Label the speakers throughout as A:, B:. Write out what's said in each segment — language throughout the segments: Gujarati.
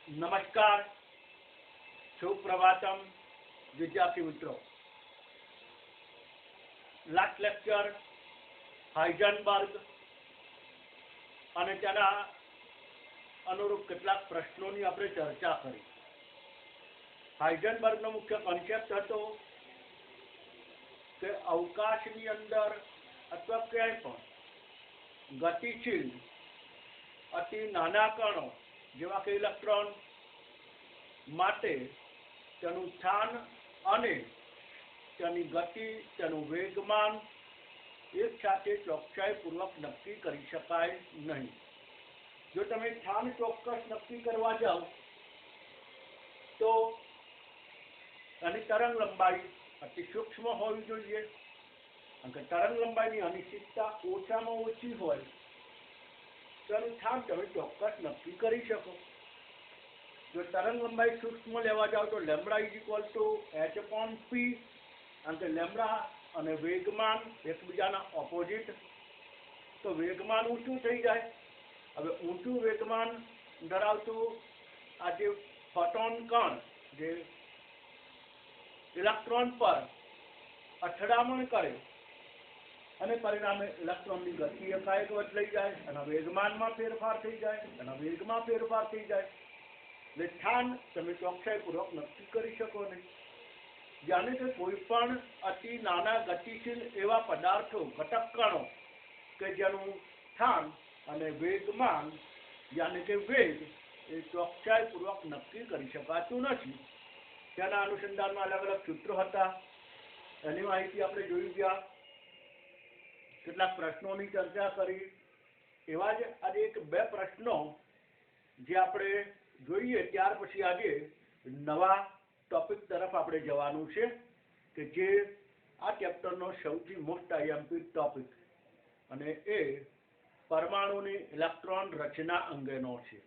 A: નમસ્કાર, સુપ્રભાતમ વિદ્યાર્થી મિત્રો. લાસ્ટ લેક્ચર હાઇઝનબર્ગ અને તેના અનુરૂપ કેટલાક પ્રશ્નોની આપણે ચર્ચા કરી. હાઇઝનબર્ગનો મુખ્ય કોન્સેપ્ટ હતો કે અવકાશની અંદર અથવા ક્યાંય પણ ગતિશીલ અતિ નાના કણો જેવા કે ઇલેક્ટ્રોન માટે તેનું સ્થાન અને તેની ગતિ, તેનું વેગમાન એક સાથે ચોકસાઈપૂર્વક નક્કી કરી શકાય નહીં. જો તમે સ્થાન ચોક્કસ નક્કી કરવા જાઓ તો એની તરંગ લંબાઈ અતિ સૂક્ષ્મ હોવી જોઈએ, કારણ કે તરંગ લંબાઈની અનિશ્ચિતતા ઓછામાં ઓછી હોય તો એનું સ્થાન તમે ચોક્કસ નક્કી કરી શકો. જો તરંગ લંબાઈ સૂક્ષ્મ લેવા જાઓ તો લેમ્બડા h/p, કારણ કે લેમ્બડા અને વેગમાન એકબીજાના ઓપોઝિટ, તો વેગમાન ઊંચું થઈ જાય. હવે ઊંચું વેગમાન ધરાવતું આ જે ફોટોન કણ જે ઇલેક્ટ્રોન પર અથડામણ કરે અને પરિણામે ઇલેક્ટ્રોનની ગતિ એકાએક બદલાઈ જાય, એના વેગમાનમાં ફેરફાર થઈ જાય, એના વેગમાં ફેરફાર થઈ જાય. એટલે સ્થાન તમે ચોકસાઈપૂર્વક નક્કી કરી શકો નહીં. જાણે કે કોઈ પણ અતિ નાના ગતિશીલ એવા પદાર્થો, ઘટક કણો કે જેનું સ્થાન અને વેગમાન જાણે કે વેગ એ ચોકસાઈપૂર્વક નક્કી કરી શકાતું નથી. તેના અનુસંધાનમાં અલગ અલગ સૂત્રો હતા, એની માહિતી આપણે જોઈ ગયા. કેટલાક પ્રશ્નોની ચર્ચા કરી. એવા જ આજે બે પ્રશ્નો જે આપણે જોઈએ ત્યાર પછી આજે નવા ટોપિક તરફ આપણે જવાનું છે કે જે આ ચેપ્ટરનો સૌથી મોસ્ટ આઈએમપી ટોપિક, અને એ પરમાણુની ઇલેક્ટ્રોન રચના અંગેનો છે.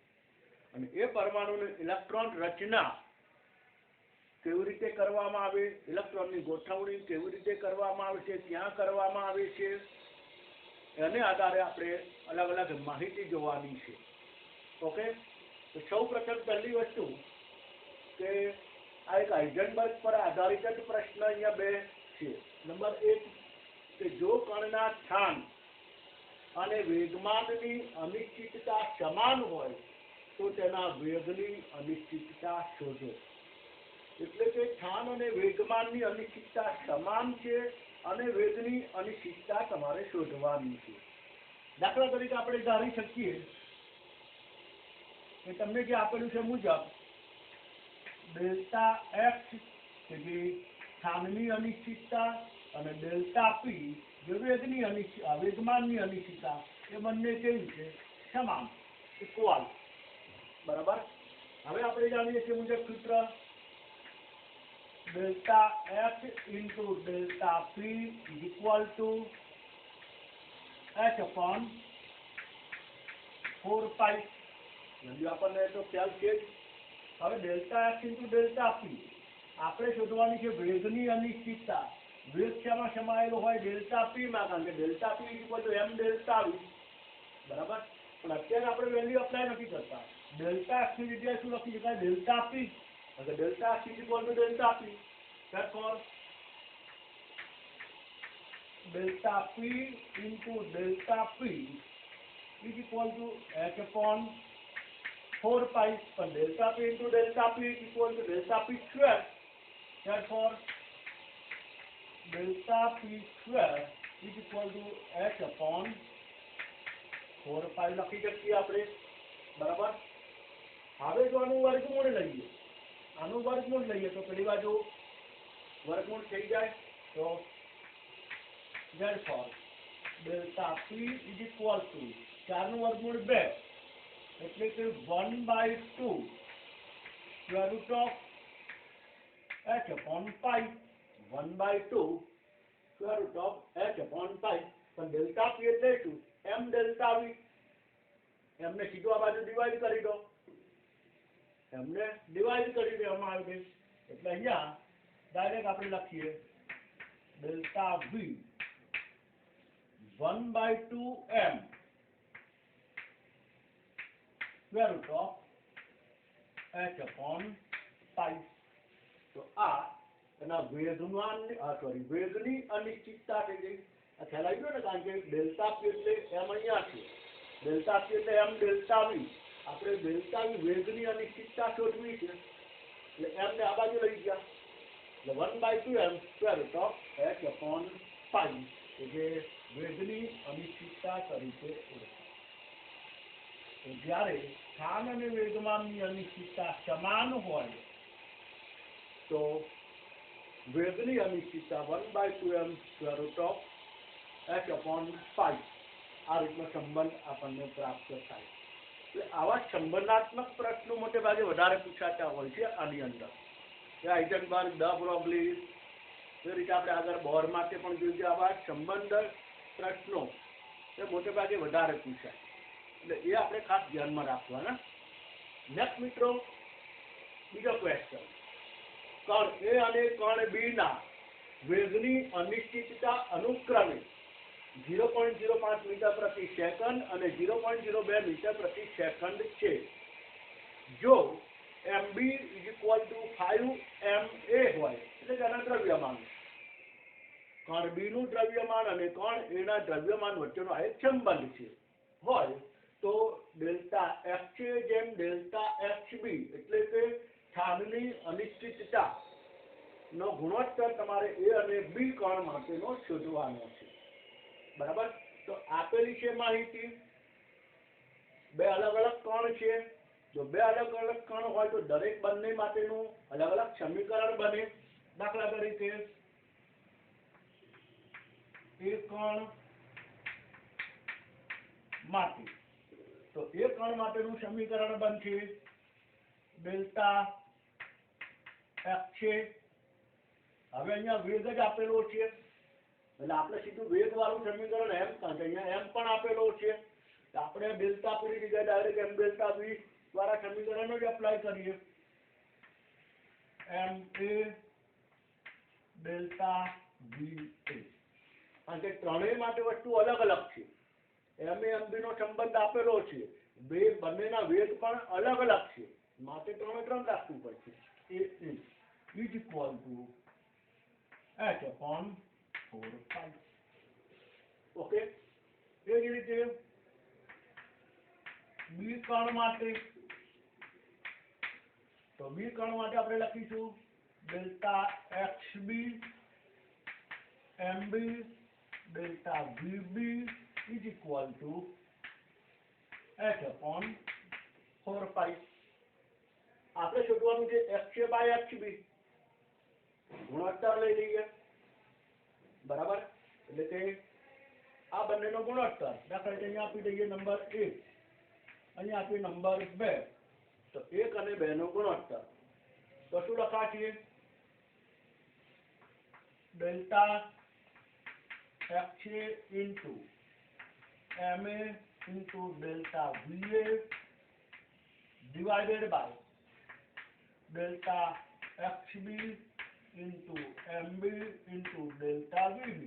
A: અને એ પરમાણુની ઇલેક્ટ્રોન રચના કેવી રીતે કરવામાં આવે, ઇલેક્ટ્રોનની ગોઠવણી કેવી રીતે કરવામાં આવે છે, ક્યાં કરવામાં આવે છે, એને આધારે આપણે અલગ અલગ માહિતી જોવાની છે. ઓકે, તો સૌ પ્રથમ પહેલી વસ્તુ કે આ એક હાઇઝનબર્ગ પર આધારિત જ પ્રશ્ન અહીંયા બે છે. નંબર 1 કે જો કણના સ્થાન અને વેગમાનની અનિશ્ચિતતા સમાન હોય તો તેના વેગની અનિશ્ચિતતા શોધો. એટલે કે સ્થાન અને વેગમાનની અનિશ્ચિતતા સમાન છે અને વેગની અનિશ્ચિતતા તમારે શોધવાની છે. દાખલા તરીકે આપણે ધારી શકીએ કે તમને જે આપેલું છે મુજબ ડેલ્ટા એક્સ કે જે સ્થાનની અનિશ્ચિતતા અને ડેલ્ટા પી જે વેગમાનની અનિશ્ચિતતા એ બંને કેવી છે? સમાન, ઇક્વલ. બરાબર. હવે આપણે જાણીએ છીએ મુજબ સૂત્ર delta x into delta P is equal two h/4π. હજુ આપણને તો ખ્યાલ છે જ. હવે ડેલ્ટા એક્સ ઇન્ટુ ડેલ્ટા પી આપણે શોધવાની છે વેગની અનિશ્ચિતતા. વેગ શેમાં સમાયેલો હોય? ડેલ્ટા પી માં, કારણ કે delta P is equal to m delta V. બરાબર. પણ અત્યારે આપણે વેલ્યુ અપ્લાય નથી કરતા. ડેલ્ટા એક્સ ની જગ્યાએ શું લખી શકાય? Delta P. Okay, delta x is equal to delta p. Therefore, delta p into delta p is equal to h/4π. But delta p into delta p is equal to delta p square. Therefore, delta p square is equal to h/4π લખી શકીએ આપણે. બરાબર. હવે જો આનું વર્ગમૂળ લઈએ, આનું વર્ગમૂળ લઈએ તો પેલી બાજુ વર્ગમૂળ થઈ જાય તો therefore delta p is equal to 4 નું વર્ગમૂળ 2 એટલે કે 1/2 square root of h/π. 1/2 square root of h/π. પણ ડેલ્ટા p એટલે શું? m delta v. એમને સીધું આ બાજુ ડિવાઈડ કરી દો, એમને ડિવાઈડ કરી દેવામાં આવે એટલે અહીંયા ડાયરેક્ટ આપણે લખીએ delta v 1/2m square root of h upon પાઈ. તો આ એના વેગની અનિશ્ચિતતા થઈ ગઈ. આ ખ્યાલ આવી ગયો ને, કારણ કે ડેલ્ટા પી એટલે એમ અહીંયા છે, ડેલ્ટા પી એટલે એમ ડેલ્ટા વી. આપણે ડેલ્ટા વી વેગની અનિશ્ચિતતા શોધવી છે, એટલે એમ ને આ બાજુ લઈ ગયા, એટલે 1/2m square root of h upon પાઈ, કે જે વેગની અનિશ્ચિતતા તરીકે ઓળખાય. તો જ્યારે સ્થાન અને વેગમાનની અનિશ્ચિતતા સમાન હોય તો વેગની અનિશ્ચિતતા 1/2m square root of h upon પાઈ, આ રીતનો સંબંધ આપણને પ્રાપ્ત થાય. એટલે આવા સંબંધાત્મક પ્રશ્નો મોટે ભાગે વધારે પૂછાતા હોય છે આની અંદર. હાઇઝનબર્ગ, દ બ્રોગલી, એ રીતે આપણે આગળ બોર માટે પણ જોઈએ. આવા સંબંધ પ્રશ્નો એ મોટે ભાગે વધારે પૂછાય, એટલે એ આપણે ખાસ ધ્યાનમાં રાખવાના. નેક્સ્ટ મિત્રો, બીજો ક્વેશ્ચન, કણ એ અને કણ બી ના વેગની અનિશ્ચિતતા અનુક્રમે 0.05 મીટર પ્રતિ સેકન્ડ અને 0.02 મીટર પ્રતિ સેકન્ડ છે. જો mb = 5ma હોય, એટલે કે આના દ્રવ્યમાન, કણ બી નું દ્રવ્યમાન અને કણ એ ના દ્રવ્યમાન વચ્ચેનો આ એક સંબંધ છે હોય, તો ડેલ્ટા એફ છે જેમ ડેલ્ટા એચબી, એટલે કે સ્થાનની અનિશ્ચિતતા નો ગુણોત્તર તમારે એ અને બી કણ માટેનો શોધવાનો છે. બરાબર? તો આપેલી છે માહિતી, બે અલગ અલગ કણ છે. જો બે અલગ અલગ કણ હોય તો દરેક બંને માટેનું અલગ અલગ સમીકરણ બને. દાખલા તરીકે એ કણ માટે, તો એ કણ માટેનું સમીકરણ બનશે ડેલ્ટા એફ છે. હવે અહીંયા વેગ જ આપેલો છે, એટલે આપણે સીધું વેગ વાળું સમીકરણ એમ, કારણ કે અહીંયા એમ પણ આપેલો છે, આપણે ડેલ્ટા પૂરી જગ્યાએ ડાયરેક્ટ એમ ડેલ્ટા વી દ્વારા સમીકરણો જ એપ્લાય કરીએ. એમ એ ડેલ્ટા વી એ, કારણ કે ત્રણેય માટે વસ્તુ અલગ અલગ છે. એમ એ એમ બી નો સંબંધ આપેલો છે, બંનેના વેગ પણ અલગ અલગ છે, માટે ત્રણે ત્રણ રાખવું પડશે. એ is equal to h upon 4π. Okay, એ જ રીતે બી કણ માટે, તો બી કણ માટે આપણે લખીશું delta XB MB delta VB is equal to h upon 4π. આપણે શોધવાનું છે એક્સ બાય એક્સબી, ગુણોત્તર લઈ લઈએ. બરાબર? એટલે કે આ બંનેનો ગુણોત્તર, દાખલા તરીકે અહીંયા આપી દઈએ નંબર 1, અહીંયા આપી નંબર 2, તો 1 અને 2 નો ગુણોત્તર. તો શું લખાશે? Delta F into ma into delta va divided by delta xb into mb into delta vb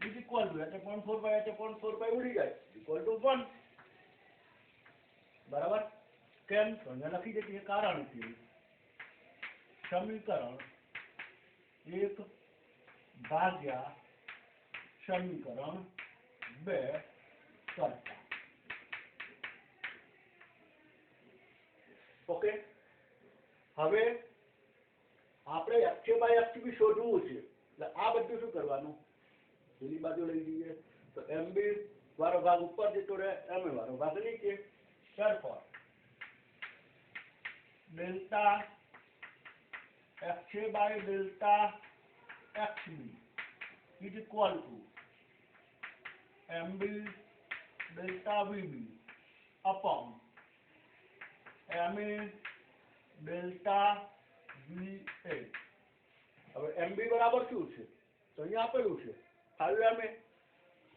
A: is equal to h/4π ઉડી જાય equal to 1. બરાબર? કેમ? તો અહીંયા લખી દઈએ, કારણ કે સમીકરણ 1 ભાગ્યા સમીકરણ 2 કરતા. ઓકે, હવે આપણે x/xb શોધવું છે, એટલે આ બધું શું કરવાનું, પેલી બાજુ લઈ જઈએ, તો mb વાળો ભાગ ઉપર જતો રહે, ma વાળો ભાગ નીચે. therefore ડેલ્ટા x/ડેલ્ટા xb is equal to mb delta vb upon ma delta va. હવે mb બરાબર શું છે? તો અહીંયા આપેલું છે 5ma,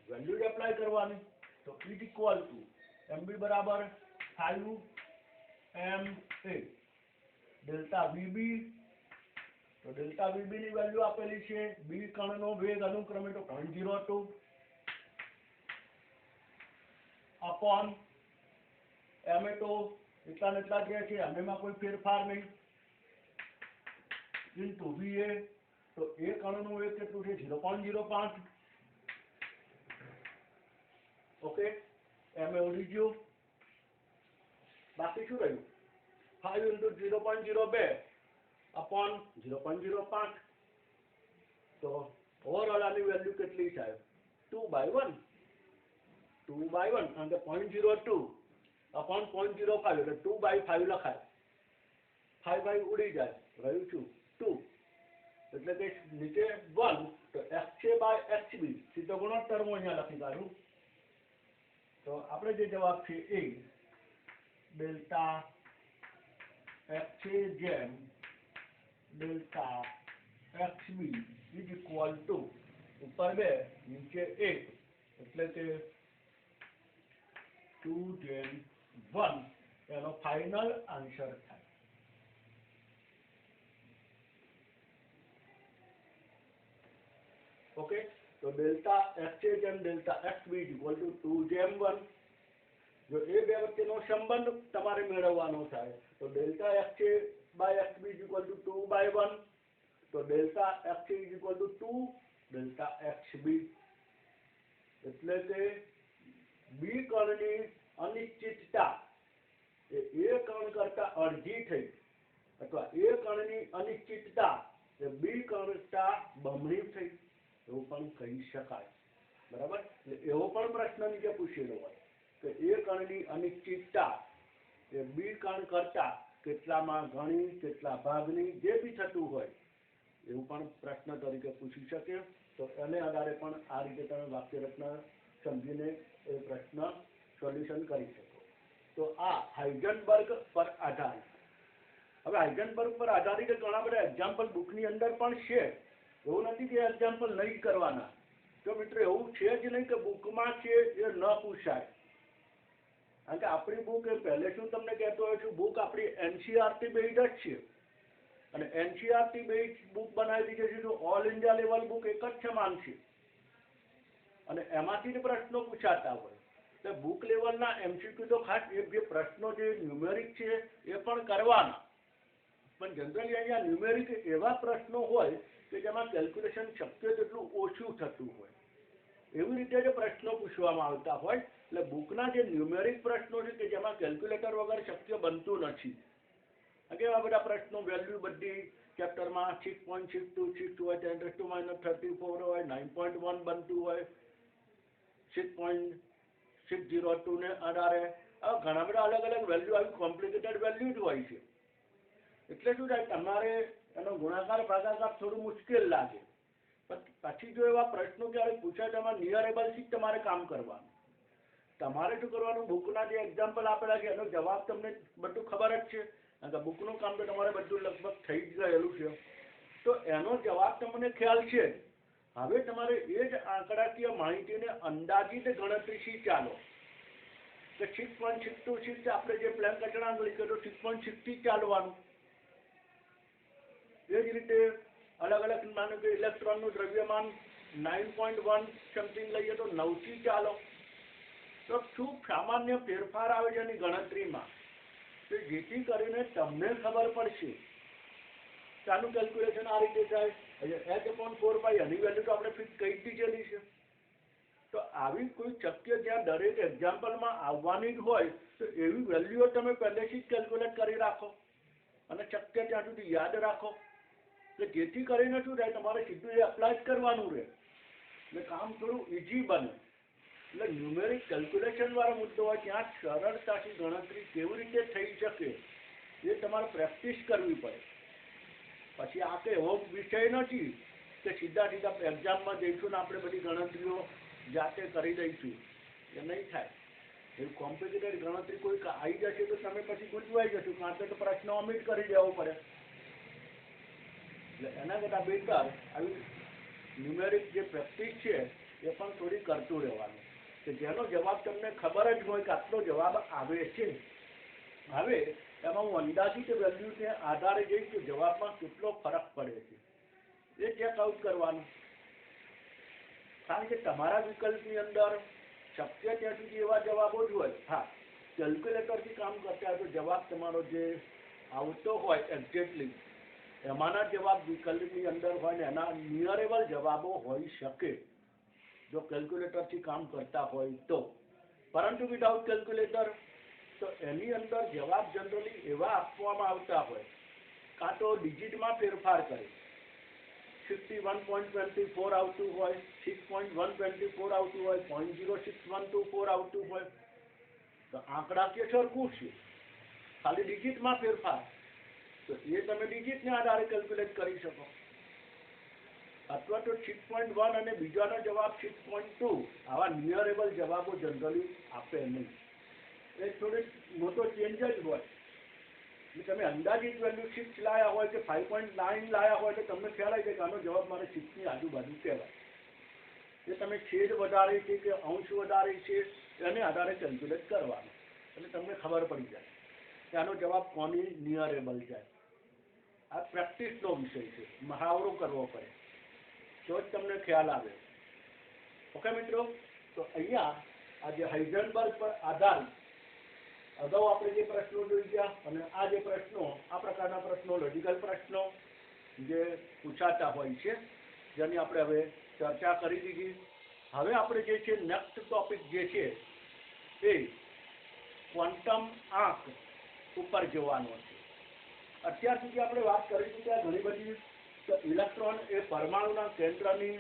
A: વેલ્યુ જ એપ્લાય કરવાની. તો ઇઝ ઇક્વલ ટુ mb બરાબર 5ma ડેલ્ટા vb, તો ડેલ્ટા vb ની વેલ્યુ આપેલી છે, બી કણનો વેગ અનુક્રમે તો 0.02 અપોન ma તો એટલા ને એટલા જ રહે છે, એમાં કોઈ ફેરફાર નહીં. ઇન્ટુ VA, તો એ કણનું વેગ કેટલું છે? 0.05. ઓકે, એમ એ ઉડી ગયું. બાકી શું રહ્યું? 5 ઇન્ટુ 0.02 અપોન 0.05. તો ઓવરઓલ આની વેલ્યુ કેટલી થાય? 2/1. 2/1 કારણ કે 0.02 અપોન 0.05 એટલે 2/5 લખાય. 5 ઉડી જાય, રહ્યું છું 2. એટલે કે નીચે 1, તો XA/XB સીધો ગુણોત્તર હું અહીંયા લખી કાઢું. તો આપણે જે જવાબ છે એ ડેલ્ટા XA જેમ delta XB is equal two ઉપર 2 નીચે 1 એટલે કે 2/1 એનો ફાઇનલ આન્સર થાય. ઓકે, તો ડેલ્ટા XA જેમ delta XB is equal two 2/1. જો એ બે વચ્ચેનો સંબંધ તમારે મેળવવાનો થાય તો delta XA/XB is equal two 2/1. તો delta XA is equal two 2 delta XB. એટલે કે બી કણની અનિશ્ચિતતા એ કણ કરતા અડધી થઈ, અથવા એ કણની અનિશ્ચિતતા એ બી કણ કરતા બમણી થઈ, એવું પણ કહી શકાય. બરાબર? એટલે એવો પણ પ્રશ્ન નીચે પૂછેલો હોય કે એ કણની અનિશ્ચિતતા એ બી કણ કરતા કેટલામાં ઘણી, કેટલા ભાગની, જે બી થતું હોય એવું પણ પ્રશ્ન તરીકે પૂછી શકે. તો એને આધારે પણ આ રીતે તમે વાક્ય રચના સમજીને એ પ્રશ્ન સોલ્યુશન કરી શકો. તો આ હાઇઝનબર્ગ પર આધારિત. હવે હાઇઝનબર્ગ પર આધારિત ઘણા બધા એક્ઝામ્પલ બુકની અંદર પણ છે. એવું નથી કે એક્ઝામ્પલ નહીં કરવાના. તો મિત્રો એવું છે જ નહીં કે બુકમાં છે એ ન પૂછાય. કારણ કે આપણી બુક એ પહેલે શું તમને કહેતો હોય છું, બુક આપણી NCERT બેઝડ જ છે. અને NCERT બેઝડ બુક બનાવી દીધી છે, તો ઓલ ઇન્ડિયા લેવલ બુક એક જ સમાન છે અને એમાંથી જ પ્રશ્નો પૂછાતા હોય. એટલે બુક લેવલના MCQ તો ખાસ એ જે પ્રશ્નો જે ન્યુમેરિક છે એ પણ કરવાના, પણ જનરલી અહીંયા ન્યુમેરિક એવા પ્રશ્નો હોય કે જેમાં કેલ્ક્યુલેશન શક્ય તેટલું ઓછું થતું હોય, એવી રીતે જે પ્રશ્નો પૂછવામાં આવતા હોય. એટલે બુકના જે ન્યુમેરિક પ્રશ્નો છે કે જેમાં કેલ્ક્યુલેટર વગર શક્ય બનતું નથી. એવા બધા પ્રશ્નો વેલ્યુ બધી ચેપ્ટરમાં 6.626 હોય, 10⁻³ હોય, 9.1 બનતું હોય, 6.602 ને આધારે ઘણા બધા અલગ અલગ વેલ્યુ આવી કોમ્પ્લિકેટેડ વેલ્યુ જ હોય છે. એટલે શું થાય, તમારે એનો ગુણાકાર ભાગાકાર થોડું મુશ્કેલ લાગે, પણ પછી જો એવા પ્રશ્નો ક્યારેક પૂછાય તેમાં નિયરેબલથી જ તમારે કામ કરવાનું. તમારે શું કરવાનું, બુકના જે એક્ઝામ્પલ આપેલા છે એનો જવાબ તમને બધું ખબર જ છે, કારણ કે બુકનું કામ તો તમારે બધું લગભગ થઈ જ ગયેલું છે. તો એનો જવાબ તમને ખ્યાલ છે. હવે તમારે એ જ આંકડાકીય માહિતીને અંદાજિત ગણતરીથી ચાલો કે 6.626 આપણે જે પ્લેન અચળાંક લખ્યો તો 6.6 થી ચાલવાનું. એ જ રીતે અલગ અલગ માનો કે ઇલેક્ટ્રોનનું દ્રવ્યમાન 9.1 સમથિંગ લઈએ તો 9 થી ચાલો. તો શું સામાન્ય ફેરફાર આવે છે એની ગણતરીમાં, તો જેથી કરીને તમને ખબર પડશે કે આનું કેલ્ક્યુલેશન આ રીતે થાય. H/4π એની વેલ્યુ તો આપણે ફિક્સ કહી દીધેલી છે. તો આવી કોઈ શક્ય જ્યાં દરેક એક્ઝામ્પલમાં આવવાની જ હોય તો એવી વેલ્યુઓ તમે પહેલેથી જ કેલ્ક્યુલેટ કરી રાખો અને શક્ય ત્યાં સુધી યાદ રાખો, કે જેથી કરીને શું થાય, તમારે સીધું એ એપ્લાય કરવાનું રહે એટલે કામ થોડું ઇઝી બને. એટલે ન્યુમેરિક કેલ્ક્યુલેશન વાળો મુદ્દો હોય ત્યાં સરળતાથી ગણતરી કેવી રીતે થઈ શકે એ તમારે પ્રેક્ટિસ કરવી પડે. પછી આ કે એવો વિષય નથી કે સીધા એક્ઝામમાં જઈશું ને આપણે બધી ગણતરીઓ જાતે કરી દઈશું, એ નહીં થાય. એવી કોમ્પ્લિકેટેડ ગણતરી કોઈ આવી જશે તો તમે પછી ગુંચવાઈ જશું, કારણ કે પ્રશ્ન ઓમિટ કરી દેવો પડે. એટલે એના કરતાં બેટર આવી ન્યુમેરિક જે પ્રેક્ટિસ છે એ પણ થોડી કરતું રહેવાનું, કે જેનો જવાબ તમને ખબર જ હોય કે આટલો જવાબ આવે છે. હવે એમાં હું અંદાજિત વેલ્યુને આધારે જઈશ કે જવાબમાં કેટલો ફરક પડે છે એ ચેક આઉટ કરવાનું. કારણ કે તમારા વિકલ્પની અંદર શક્ય ત્યાં સુધી એવા જવાબો જ હોય. હા, કેલ્ક્યુલેટરથી કામ કરતા હોય તો જવાબ તમારો જે આવતો હોય એક્ઝેક્ટલી એમાંના જવાબ વિકલ્પની અંદર હોય ને એના નિયરેબલ જવાબો હોઈ શકે જો કેલ્ક્યુલેટરથી કામ કરતા હોય તો. પરંતુ વિધાઉટ કેલ્ક્યુલેટર તો એની અંદર જવાબ જનરલી એવા આપવામાં આવતા હોય કાં તો ડિજિટમાં ફેરફાર કરે 51.24 આવતું હોય 6.124 આવતું હોય 0.0624 આવતું હોય તો આંકડાકીય સરખું છે ખાલી ડિજિટમાં ફેરફાર તો એ તમે ડિજિટને આધારે કેલ્ક્યુલેટ કરી શકો અથવા તો 6.1 અને બીજાનો જવાબ 6.2 આવા નિયરેબલ જવાબો જનરલી આપે નહીં. એ થોડીક મોટો ચેન્જ જ હોય. તમે અંદાજિત વેલ્યુ 6 લાયા હોય કે 5.9 લાયા હોય તો તમને ખ્યાલ આવી જાય કે આનો જવાબ મારે 6ની આજુબાજુ કહેવાય. એ તમે છેદ વધારે છે કે અંશ વધારે છે એને આધારે કેલ્ક્યુલેટ કરવાનું એટલે તમને ખબર પડી જાય કે આનો જવાબ કોની નિયરેબલ જાય. આ પ્રેક્ટિસનો વિષય છે, મહાવરો કરવો પડે તો જ તમને ખ્યાલ આવે. ઓકે મિત્રો, તો અહીંયા આજે હાઇઝનબર્ગ પર આધારિત અગાઉ આપણે જે પ્રશ્નો જોઈ ગયા અને આ જે પ્રશ્નો આ પ્રકારના પ્રશ્નો લોજિકલ પ્રશ્નો જે પૂછાતા હોય છે જેની આપણે હવે ચર્ચા કરી દીધી. હવે આપણે જે છે નેક્સ્ટ ટોપિક જે છે એ ક્વોન્ટમ આંક ઉપર જવાનો છે. અત્યાર સુધી આપણે વાત કરી હતી ત્યાં ઘણી બધી તો ઇલેક્ટ્રોન એ પરમાણુના કેન્દ્રની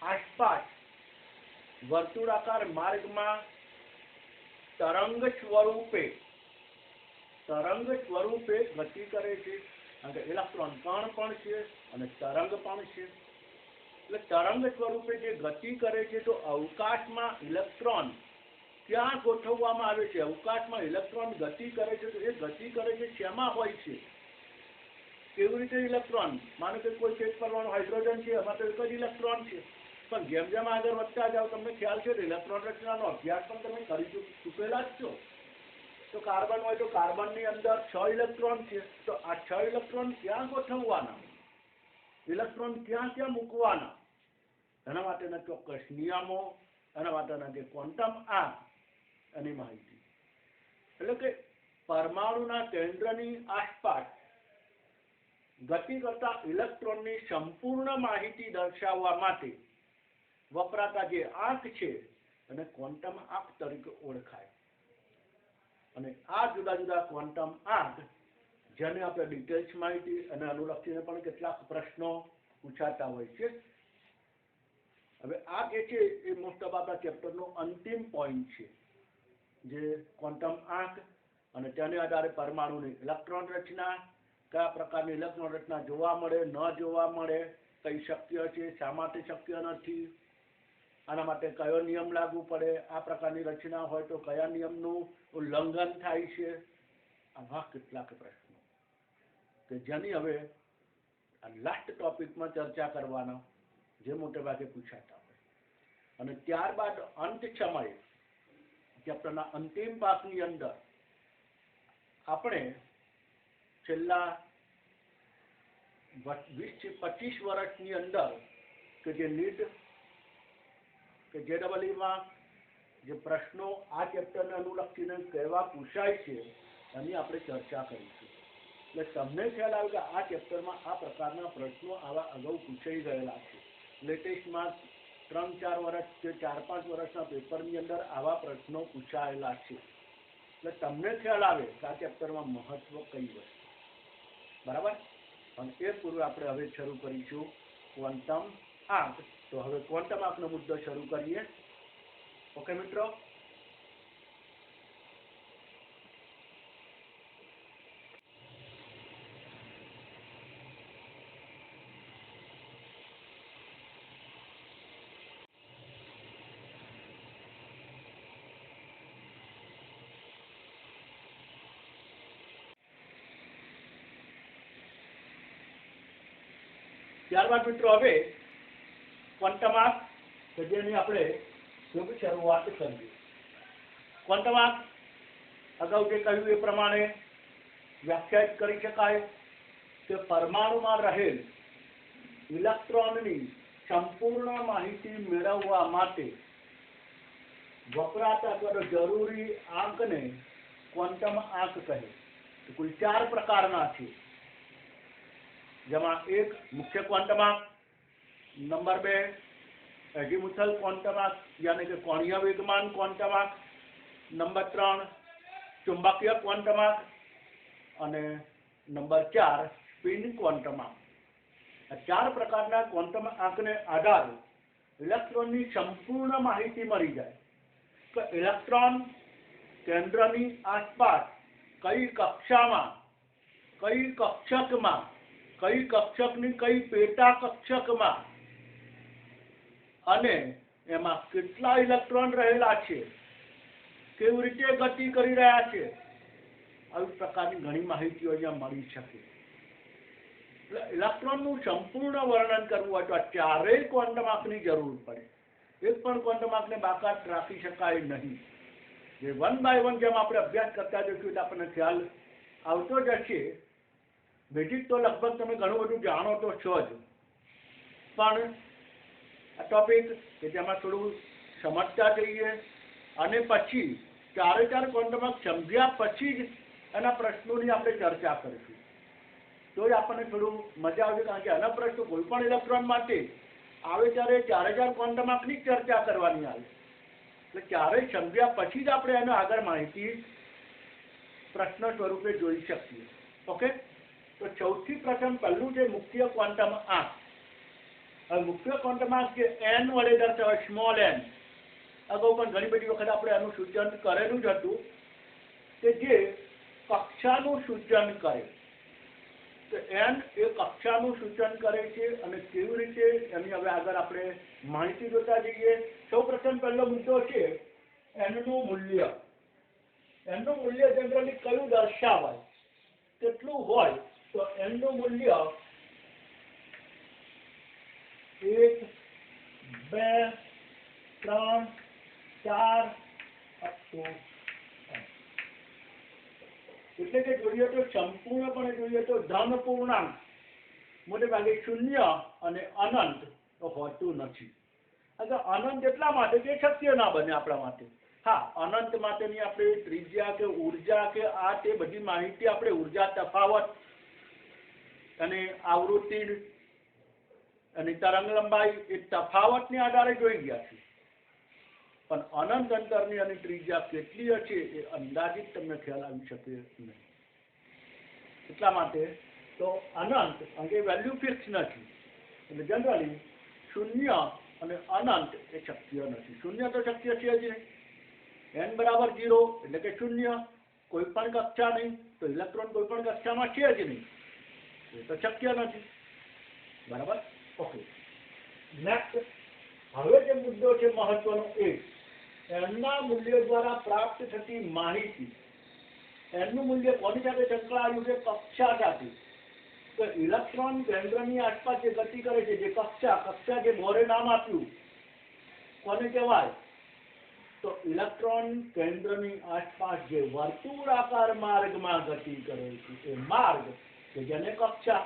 A: આસપાસ વર્તુળાકાર માર્ગમાં તરંગ સ્વરૂપે ગતિ કરે છે. કારણ કે ઇલેક્ટ્રોન કણ પણ છે અને તરંગ પણ છે. એટલે તરંગ સ્વરૂપે જે ગતિ કરે છે તો અવકાશમાં ઇલેક્ટ્રોન ક્યાં ગોઠવવામાં આવે છે? અવકાશમાં ઇલેક્ટ્રોન ગતિ કરે છે તો એ ગતિ કરે છે શેમાં હોય છે? કેવી રીતે ઇલેક્ટ્રોન? માનો કે કોઈ એક પરમાણુ હાઇડ્રોજન છે એમાં તો એક જ ઇલેક્ટ્રોન છે પણ જેમ જેમ આગળ વધતા જાઓ તમને ખ્યાલ છે ઇલેક્ટ્રોન રચનાનો અભ્યાસ પણ તમે કરી ચૂકેલા જ છો. તો કાર્બન હોય તો કાર્બનની અંદર 6 ઇલેક્ટ્રોન છે તો આ 6 ઇલેક્ટ્રોન ક્યાં ગોઠવવાના? ઇલેક્ટ્રોન ક્યાં ક્યાં મૂકવાના? એના માટેના ચોક્કસ નિયમો, એના માટેના જે ક્વોન્ટમ આંક એની માહિતી. એટલે કે પરમાણુના કેન્દ્રની આસપાસ ગતિ કરતા ઇલેક્ટ્રોનની સંપૂર્ણ માહિતી દર્શાવવા માટે વપરાતા જે આંક છે એને ક્વોન્ટમ આંક તરીકે ઓળખાય. અને આ જુદા જુદા ક્વોન્ટમ આંક જેને આપણે ડિટેલ્સ માહિતી અને અનુલક્ષીને પણ કેટલાક પ્રશ્નો પૂછાતા હોય છે. હવે આ જે છે એ મોસ્ટ ઓફ આપણા ચેપ્ટરનો અંતિમ પોઈન્ટ છે જે ક્વોન્ટમ આંક અને તેને આધારે પરમાણુની ઇલેક્ટ્રોન રચના, કયા પ્રકારની ઇલેક્ટ્રોન રચના જોવા મળે, ન જોવા મળે, કઈ શક્ય છે, શા માટે શક્ય નથી, આના માટે કયો નિયમ લાગુ પડે, આ પ્રકારની રચના હોય તો કયા નિયમનું ઉલ્લંઘન થાય છે. આવા કેટલાક પ્રશ્નો કે જેની હવે લાસ્ટ ટોપિકમાં ચર્ચા કરવાના જે મોટે ભાગે પૂછાતા હોય. અને ત્યારબાદ અંત સમયે ચેપ્ટરના અંતિમ ભાગની અંદર આપણે છેલ્લા 20 થી 25 વર્ષની અંદર કે જે નીટ કે JEE જે પ્રશ્નો આ ચેપ્ટરને અનુલક્ષીને કહેવા પૂછાય છે એની આપણે ચર્ચા કરીશું. એટલે તમને ખ્યાલ આવે કે આ ચેપ્ટરમાં આ પ્રકારના પ્રશ્નો આવા અગાઉ પૂછાઈ ગયેલા છે. લેટેસ્ટમાં 3-4 વર્ષ કે 4-5 વર્ષના પેપરની અંદર આવા પ્રશ્નો પૂછાયેલા છે. એટલે તમને ખ્યાલ આવે કે આ ચેપ્ટરમાં મહત્વ કઈ વસ્તુ. બરાબર? અને એ પૂર્વે આપણે હવે શરૂ કરીશું ક્વોન્ટમ આંક. તો હવે ક્વોન્ટમ આંકનો મુદ્દો શરૂ કરીએ. ઓકે મિત્રો, ત્યારબાદ મિત્રો હવે ક્વોન્ટમ આંક કે જેની આપણે શુભ શરૂઆત કરીએ. ક્વોન્ટમ આંક અગાઉ જે કહ્યું એ પ્રમાણે વ્યાખ્યાયિત કરી શકાય કે પરમાણુમાં રહેલ ઇલેક્ટ્રોનની સંપૂર્ણ માહિતી મેળવવા માટે વપરાતા અથવા જરૂરી આંકને ક્વોન્ટમ આંક કહે. તો કુલ 4 પ્રકારના છે, જેમાં એક મુખ્ય ક્વોન્ટમ આંક, નંબર 2 એઝીમુથલ ક્વોન્ટમ આંક યાની કે કોણીય વેગમાન ક્વોન્ટમ આંક, નંબર 3 ચુંબકીય ક્વોન્ટમ આંક અને નંબર 4 સ્પિન ક્વોન્ટમ આંક. આ 4 પ્રકારના ક્વોન્ટમ આંકને આધારે ઇલેક્ટ્રોનની સંપૂર્ણ માહિતી મળી જાય કે ઇલેક્ટ્રોન કેન્દ્રની આસપાસ કઈ કક્ષામાં, કઈ કક્ષકમાં, કઈ કક્ષકની કઈ પેટા કક્ષકમાં અને એમાં કેટલા ઇલેક્ટ્રોન રહેલા છે, કેવી રીતે ગતિ કરી રહ્યા છે, આવી પ્રકારની ઘણી માહિતીઓ અહીંયા મળી શકે. એટલે ઇલેક્ટ્રોનનું સંપૂર્ણ વર્ણન કરવું હોય તો આ 4 ક્વોન્ટમ આંકની જરૂર પડે. એક પણ ક્વોન્ટમ આંકને બાકાત રાખી શકાય નહીં. જે 1 બાય 1 જેમ આપણે અભ્યાસ કરતા જઈશું એટલે આપણને ખ્યાલ આવતો જ હશે. બેઝિક તો લગભગ તમે ઘણું બધું જાણો તો છો જ, પણ આ ટોપિક કે જેમાં થોડું સમજતા જઈએ અને પછી 4 ક્વોન્ટમ આંક સમજ્યા પછી જ એના પ્રશ્નોની આપણે ચર્ચા કરીશું. તો જ આપણને થોડું મજા આવશે, કારણ કે આના પ્રશ્નો કોઈ પણ ઇલેક્ટ્રોન માટે આવે ત્યારે 4 ક્વોન્ટમ આંકની ચર્ચા કરવાની આવે. એટલે 4 સમજ્યા પછી જ આપણે એનો આગળ માહિતી પ્રશ્ન સ્વરૂપે જોઈ શકીએ. ઓકે, તો સૌથી પ્રથમ પહેલું છે મુખ્ય ક્વોન્ટમ આંક. હવે મુખ્ય ક્વોન્ટમ આંક જે n વડે દર્શાવાય, સ્મોલ n. અગાઉ પણ ઘણી બધી વખત આપણે આનું સૂચન કરેલું જ હતું કે જે કક્ષાનું સૂચન કરે. તો n એ કક્ષાનું સૂચન કરે છે અને કેવી રીતે એની હવે આગળ આપણે માહિતી જોતા જઈએ. સૌપ્રથમ પહેલો મુદ્દો છે n નું મૂલ્ય. n નું મૂલ્ય જનરલી કયું દર્શાવાય, કેટલું હોય તો n નું મૂલ્ય 1 2 3 4 એટલે કે જોઈએ તો સંપૂર્ણપણે જોઈએ તો ધન પૂર્ણાંક મોટે ભાગે 0 અને અનંત તો હોતું નથી. અનંત એટલા માટે કે શક્ય ના બને આપણા માટે. હા, અનંત માટેની આપણે ત્રિજ્યા કે ઉર્જા કે આ તે બધી માહિતી આપણે ઉર્જા તફાવત અને આવૃત્તિ અને તરંગ લંબાઈ એ તફાવતને આધારે જોઈ ગયા છે, પણ અનંત અંતરની અને ત્રિજ્યા કેટલી હશે એ અંદાજિત તમને ખ્યાલ આવી શકે નહીં. એટલા માટે તો અનંત અંગે વેલ્યુ ફિક્સ નથી, એટલે જનરલી 0 અને અનંત એ શક્ય નથી. 0 તો શક્ય છે જ નહીં. n બરાબર 0 એટલે કે 0, કોઈ પણ કક્ષા નહીં, તો ઇલેક્ટ્રોન કોઈ પણ કક્ષામાં છે જ નહીં, એ તો શક્ય નથી. બરાબર, ઓકે. નેક્સ્ટ, હવે જે મુદ્દો છે મહત્વનો એ એના મૂલ્ય દ્વારા પ્રાપ્ત થતી માહિતી. એનું મૂલ્ય કોની સાથે સંકળાયેલું છે? કક્ષા સાથે. તો ઇલેક્ટ્રોન કેન્દ્રની આસપાસ જે ગતિ કરે છે, જે કક્ષા જે બોરે નામ આપ્યું, કોને કહેવાય? તો ઇલેક્ટ્રોન કેન્દ્રની આસપાસ જે વર્તુળાકાર માર્ગમાં ગતિ કરે છે એ માર્ગ કે જેને કક્ષા.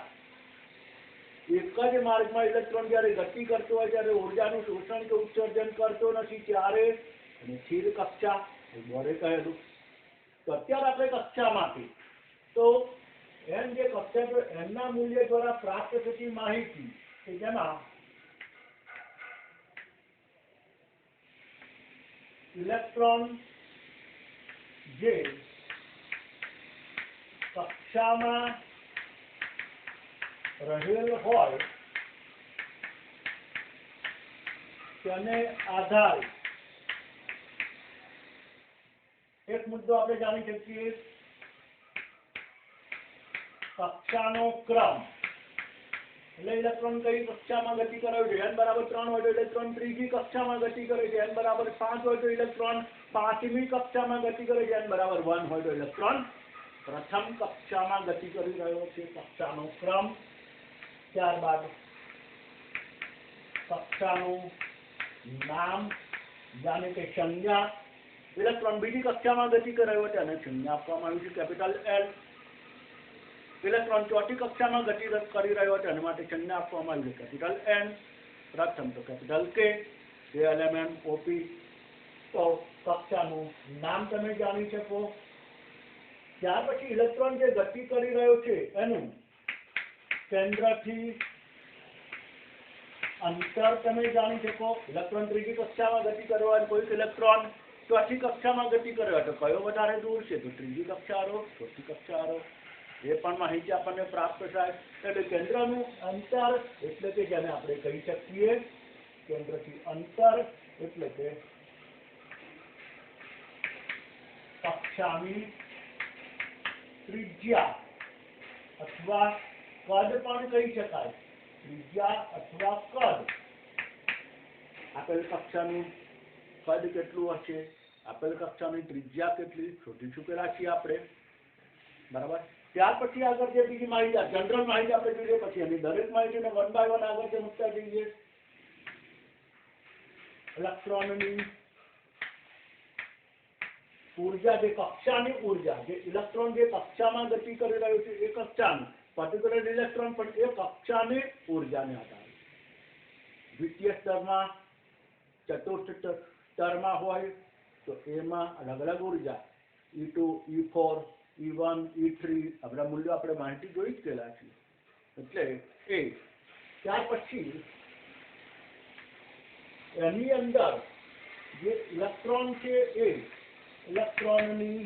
A: એક જ માર્ગમાં ઇલેક્ટ્રોન જ્યારે ગતિ કરતો હોય ત્યારે ઉર્જાનું શોષણ કે ઉત્સર્જન કરતો નથી, ત્યારે અને સ્થિર કક્ષા એ બોરે કહેલું. તો અત્યારે આપણે કક્ષામાંથી તો એમ જે કક્ષા તો એમના મૂલ્ય દ્વારા પ્રાપ્ત થતી માહિતી કે જેમાં ઇલેક્ટ્રોન જે કક્ષામાં રહેલ હોય તેને આધારે એક મુદ્દો આપણે જાણી શકીએ, કક્ષાનો ક્રમ. એટલે ઇલેક્ટ્રોન કઈ કક્ષામાં ગતિ કરે છે? n બરાબર 3 હોય તો ઇલેક્ટ્રોન ત્રીજી કક્ષામાં ગતિ કરે છે, n બરાબર 5 હોય તો ઇલેક્ટ્રોન પાંચમી કક્ષામાં ગતિ કરે છે, n બરાબર 1 હોય તો ઇલેક્ટ્રોન પ્રથમ કક્ષામાં ગતિ કરી રહ્યો છે. કક્ષાનો ક્રમ. ત્યારબાદ કક્ષાનું નામ જાણે કે સંજ્ઞા. ઇલેક્ટ્રોન બીજી કક્ષામાં ગતિ કરી રહ્યો છે અને સંજ્ઞા આપવામાં આવી છે કેપિટલ L. ઇલેક્ટ્રોન ચોથી કક્ષામાં ગતિ કરી રહ્યો છે અને માટે સંજ્ઞા આપવામાં આવી છે કેપિટલ N. પ્રથમ તો કેપિટલ K, LMNOP. તો કક્ષાનું નામ તમે જાણી શકો। ત્યાર પછી ઇલેક્ટ્રોન જે ગતિ કરી રહ્યો છે એનું કેન્દ્રથી અંતર તમે જાણી શકો। ઇલેક્ટ્રોન ત્રીજી કક્ષામાં ગતિ કર્યો હોય, કોઈક ઇલેક્ટ્રોન ચોથી કક્ષામાં ગતિ કર્યો હોય તો કયો વધારે દૂર છે? તો ત્રીજી કક્ષાવાળો, ચોથી કક્ષાવાળો। એ પણ માહિતી આપણને પ્રાપ્ત થાય। એટલે કેન્દ્રનું અંતર એટલે કે જેને આપણે કહી શકીએ કેન્દ્રથી અંતર એટલે કે કક્ષાની ત્રિજ્યા અથવા કદ પણ કહી શકાય। ત્રિજ્યા અથવા કદ। આપેલ કક્ષાનું કદ કેટલું હશે, આપેલ કક્ષાની ત્રિજ્યા કેટલી શોધી ચૂકેલા છીએ આપણે, બરાબર। ત્યાર પછી આગળ જે બીજી માહિતી જનરલ માહિતી આપણે જોઈએ, પછી એની દરેક માહિતીને વન બાય વન આગળ જે મૂકતા જઈએ। ઇલેક્ટ્રોનની ઊર્જા, જે કક્ષાની ઊર્જા, જે ઇલેક્ટ્રોન જે કક્ષામાં ગતિ કરી રહ્યો છે એ કક્ષાનું પર્ટિક્યુલર ઇલેક્ટ્રોન પણ એ કક્ષાની ઊર્જાને આધારે દ્વિતીય સ્તરમાં, ચતુર્થ સ્તરમાં હોય તો એમાં અલગ અલગ ઊર્જા E2, E4, E1, E3 આ બધા મૂલ્યો આપણે માહિતી જોઈ જ ગયેલા છીએ। એટલે એ ત્યાર પછી એની અંદર જે ઇલેક્ટ્રોન છે એ ઇલેક્ટ્રોનની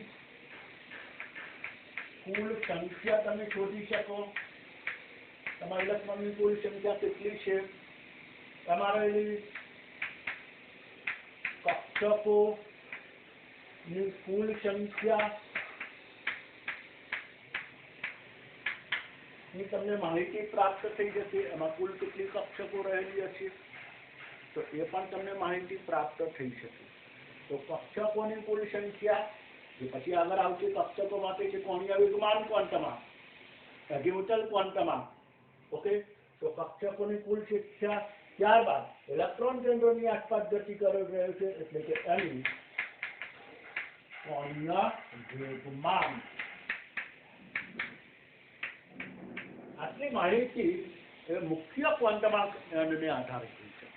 A: કુલ સંખ્યા તમે શોધી શકો। તમારા ઇલેક્ટ્રોનની કુલ સંખ્યા કેટલી છે, તમારી કક્ષકોની કુલ સંખ્યા ની તમને માહિતી પ્રાપ્ત થઈ જશે। એમાં કુલ કેટલી કક્ષકો રહેલી હશે તો એ પણ તમને માહિતી પ્રાપ્ત થઈ શકે। તો કક્ષકોની કુલ સંખ્યા, જે પછી આગળ આવશે કક્ષકો માટે છે કોણીય વેગમાન ક્વોન્ટમા, અઝીમુથલ ક્વોન્ટમા। ઓકે, તો કક્ષકોની કુલ સંખ્યા, ત્યારબાદ ઇલેક્ટ્રોન કેન્દ્રોની આસપાસ ગતિ કરી રહ્યો છે એટલે કે એની કોણીય વેગમાન। આટલી માહિતી એ મુખ્ય ક્વોન્ટમાને આધારે થઈ છે,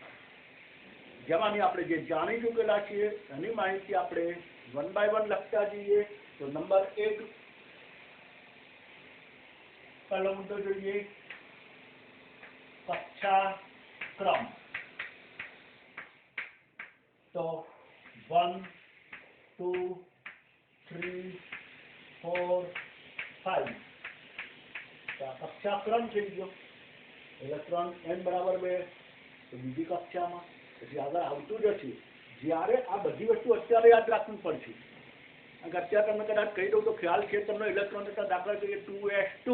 A: જેમાંની આપણે જે જાણી ચૂકેલા છીએ એની માહિતી આપણે વન બાય વન લખતા જઈએ। તો નંબર 1 પહેલો મુદ્દો જોઈએ, કક્ષાક્રમ। તો 1, 2, 3, 4, 5 તો આ કક્ષાક્રમ થઈ ગયો। ઇલેક્ટ્રોન n બરાબર 2 તો બીજી કક્ષામાં, પછી આગળ આવતું જ હશે। જ્યારે આ બધી વસ્તુ અત્યારે યાદ રાખવી પડશે, કારણ કે અત્યારે તમને કદાચ કહી દઉં તો ખ્યાલ છે તમને ઇલેક્ટ્રોન હતા, દાખલા તરીકે 2s2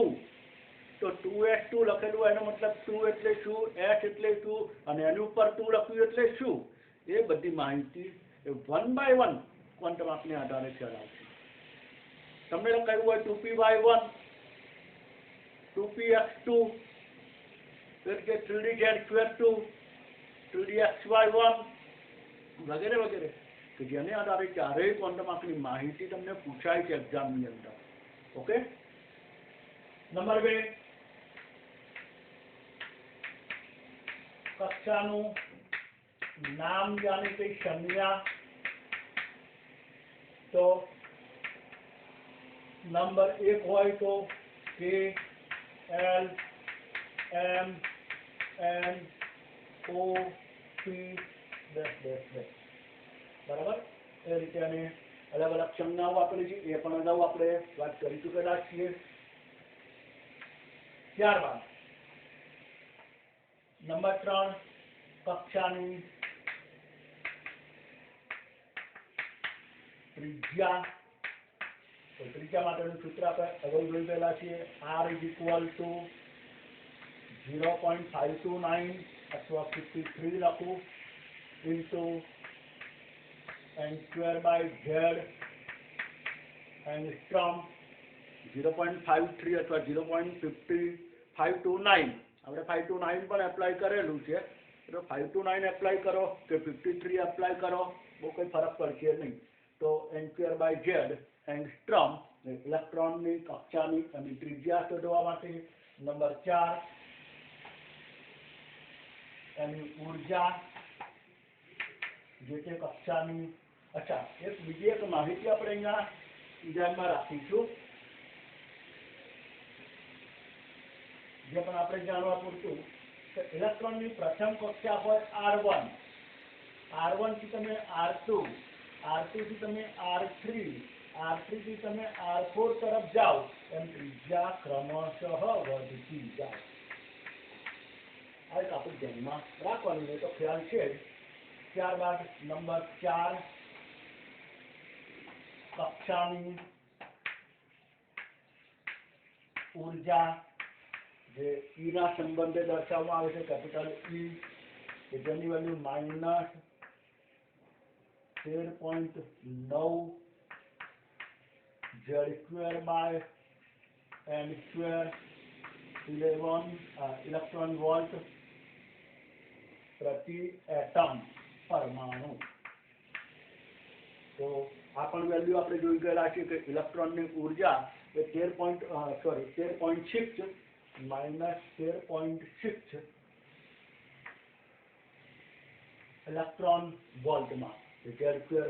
A: તો 2s2 લખેલું હોય એનો મતલબ 2 એટલે શું, s એટલે શું અને એની ઉપર 2 લખ્યું એટલે શું, એ બધી માહિતી એ વન બાય વન ક્વોન્ટમ આપને આધારે ખ્યાલ આવશે। તમને કહ્યું હોય 2p/1, 2px2, 3dz2, 3dxy1 વગેરે વગેરે કે જેને આધારે ચારેય ક્વોન્ટમ આંકની માહિતી તમને પૂછાય છે એક્ઝામની અંદર। ઓકે, નંબર 2 કક્ષાનું નામ यानी કે સંજ્ઞા। તો નંબર 1 હોય તો K, L, M, N, O, P બરાબર। એ રીતે અને અલગ અલગ સંજ્ઞાઓ આપેલી છે, એ પણ અગાઉ આપણે વાત કરી ચૂકેલા છીએ। ત્યારબાદ નંબર 3 કક્ષાની ત્રિજ્યા। તો ત્રિજ્યા માટેનું સૂત્ર આપણે અગાઉ જોઈ ગયેલા છીએ, R = 0.529 અથવા 53 લખું ઇન્ટુ n²/z એંગસ્ટ્રોમ। 0.53 અથવા 0.529 આપણે 529 પણ એપ્લાય કરેલું છે, તો 529 એપ્લાય કરો કે 53 એપ્લાય કરો બહુ કંઈ ફરક પડશે નહીં। તો n²/z એંગસ્ટ્રોમ ઇલેક્ટ્રોનની કક્ષાની અને ત્રિજ્યા શોધવા માટે। નંબર 4 એની ઊર્જા, જે તે કક્ષાની અચ્છા, બીજી એક માહિતી આપણે અહીંયા ધ્યાનમાં રાખીશું, જે પણ આપણે જાણવા પૂરતું કે ઇલેક્ટ્રોનની પ્રથમ કક્ષા હોય R1, R1 થી તમે R2, R2 થી તમે R3, R3 થી તમે R4 તરફ જાઓ એમ ત્રિજ્યા ક્રમશઃ વધતી જાય. આ એક આપણે ધ્યાનમાં રાખવાનું હોય તો ખ્યાલ છે જ. ત્યારબાદ નંબર 4, કક્ષાની ઉર્જા, જે ઈના સંબંધે દર્શાવવામાં આવે છે, કેપિટલ ઈ, કે જેની value -13.9 Z² by N² 11 electron volt પ્રતિ એટમ પરમાણુ. તો આ પણ વેલ્યુ આપણે જોઈ ગયેલા છે કે ઇલેક્ટ્રોનની ઉર્જા એ 13.6 -13.6 ઇલેક્ટ્રોન વોલ્ટમાં Z²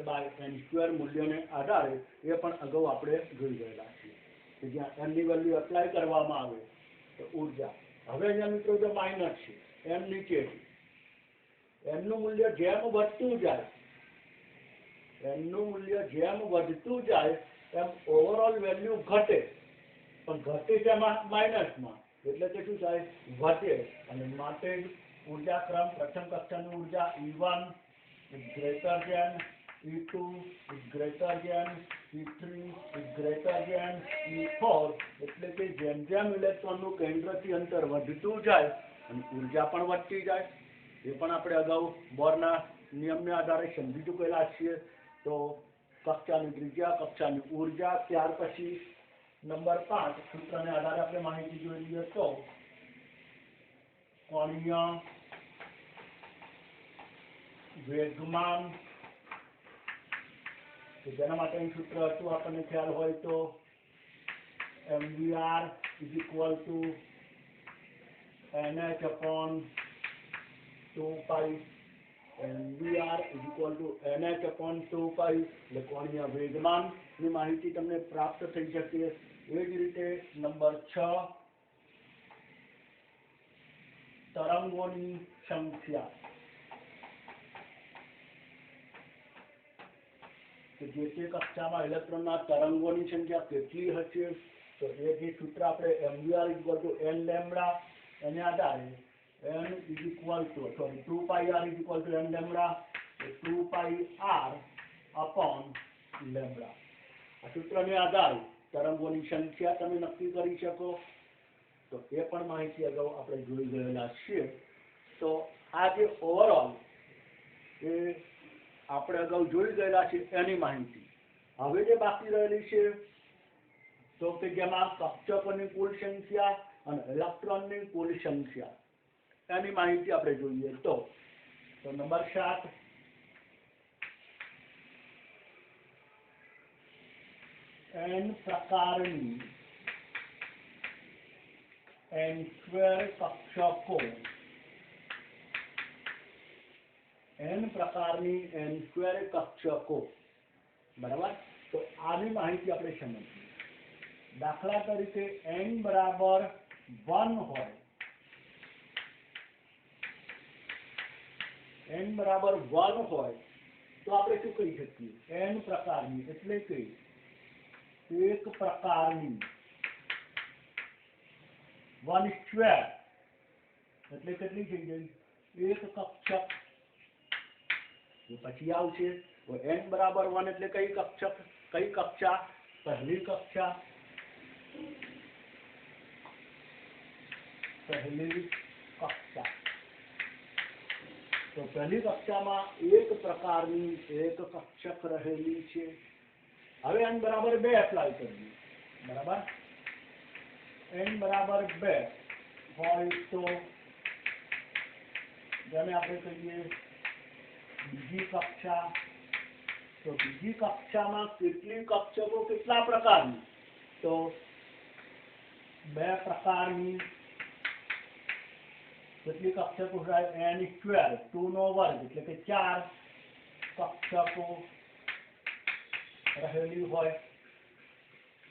A: બાય N² મૂલ્યને આધારે એ પણ અગાઉ આપણે જોઈ ગયેલા છીએ કે જ્યાં એમની વેલ્યુ એપ્લાય કરવામાં આવે તો ઉર્જા. હવે અહીંયા મિત્રો જો માઇનસ છે, એમ નીચે છે, એમનું મૂલ્ય જેમ વધતું જાય, એમનું મૂલ્ય જેમ વધતું જાય એમ ઓવરઓલ વેલ્યુ ઘટે, પણ ઘટે છે માઇનસમાં, એટલે કે શું થાય, વધે. અને માટે ઉર્જા ક્રમ પ્રથમ કક્ષાની ઉર્જા E1 is greater than E2 is greater than E3 is greater than E4, એટલે કે જેમ જેમ ઇલેક્ટ્રોનનું કેન્દ્રથી અંતર વધતું જાય અને ઉર્જા પણ વધતી જાય. એ પણ આપણે અગાઉ બોરના નિયમને આધારે સમજી ચૂકેલા છીએ. તો કક્ષાની ત્રિજ્યા, કક્ષાની ઉર્જા, ત્યાર પછી નંબર 5 સૂત્રને આધારે આપણે માહિતી જોઈ લઈએ તો કોણીય વેગમાન, કે જેના માટેનું સૂત્ર હતું આપણને ખ્યાલ હોય તો mvr is equal to nh/2π, mvr is equal to nh/2π, એટલે કોણીય વેગમાનની માહિતી તમને પ્રાપ્ત થઈ શકે. એ જ રીતે નંબર 6, તરંગોની સંખ્યા, કે જે તે કક્ષામાં ઇલેક્ટ્રોનના તરંગોની સંખ્યા કેટલી હશે, તો એ જે સૂત્ર આપણે mvr is equal to n lambda, એને આધારે n is equal to 2πr is equal to n lambda, 2πr upon lambda. આ સૂત્રને આધારે તરંગોની સંખ્યા તમે નક્કી કરી શકો. તો એ પણ માહિતી અગાઉ આપણે જોઈ ગયેલા છીએ. તો આ જે ઓવરઓલ એ આપણે અગાઉ જોઈ ગયેલા છે એની માહિતી. હવે જે બાકી રહેલી છે તો કે જેમાં કક્ષકોની કુલ સંખ્યા અને ઇલેક્ટ્રોનની કુલ સંખ્યા, એની માહિતી આપણે જોઈએ તો નંબર 7, n પ્રકારની N² કક્ષકો, n પ્રકારની N² કક્ષકો, બરાબર. તો આની માહિતી આપણે સમજીએ. દાખલા તરીકે n બરાબર 1 હોય, n બરાબર 1 હોય તો આપણે શું કહી શકીએ, n પ્રકારની એટલે કે એક પ્રકારની, 1² એટલે કેટલી થઈ ગઈ, એક કક્ષક. પછી આવશે n બરાબર 1 એટલે કઈ કક્ષક, કઈ કક્ષા, પહેલી કક્ષા, પહેલી કક્ષા. તો પહેલી કક્ષામાં એક પ્રકારની એક કક્ષક રહેલી છે. હવે n બરાબર 2 એપ્લાય કરીએ, બરાબર. n બરાબર 2 હોય તો જેને આપણે કહીએ બીજી કક્ષા. તો બીજી કક્ષામાં કેટલી કક્ષકો, કેટલા પ્રકારની, તો 2 પ્રકારની. કેટલી કક્ષકો થાય, n², 2 નો વર્ગ એટલે કે 4 કક્ષકો. રહેલી હોય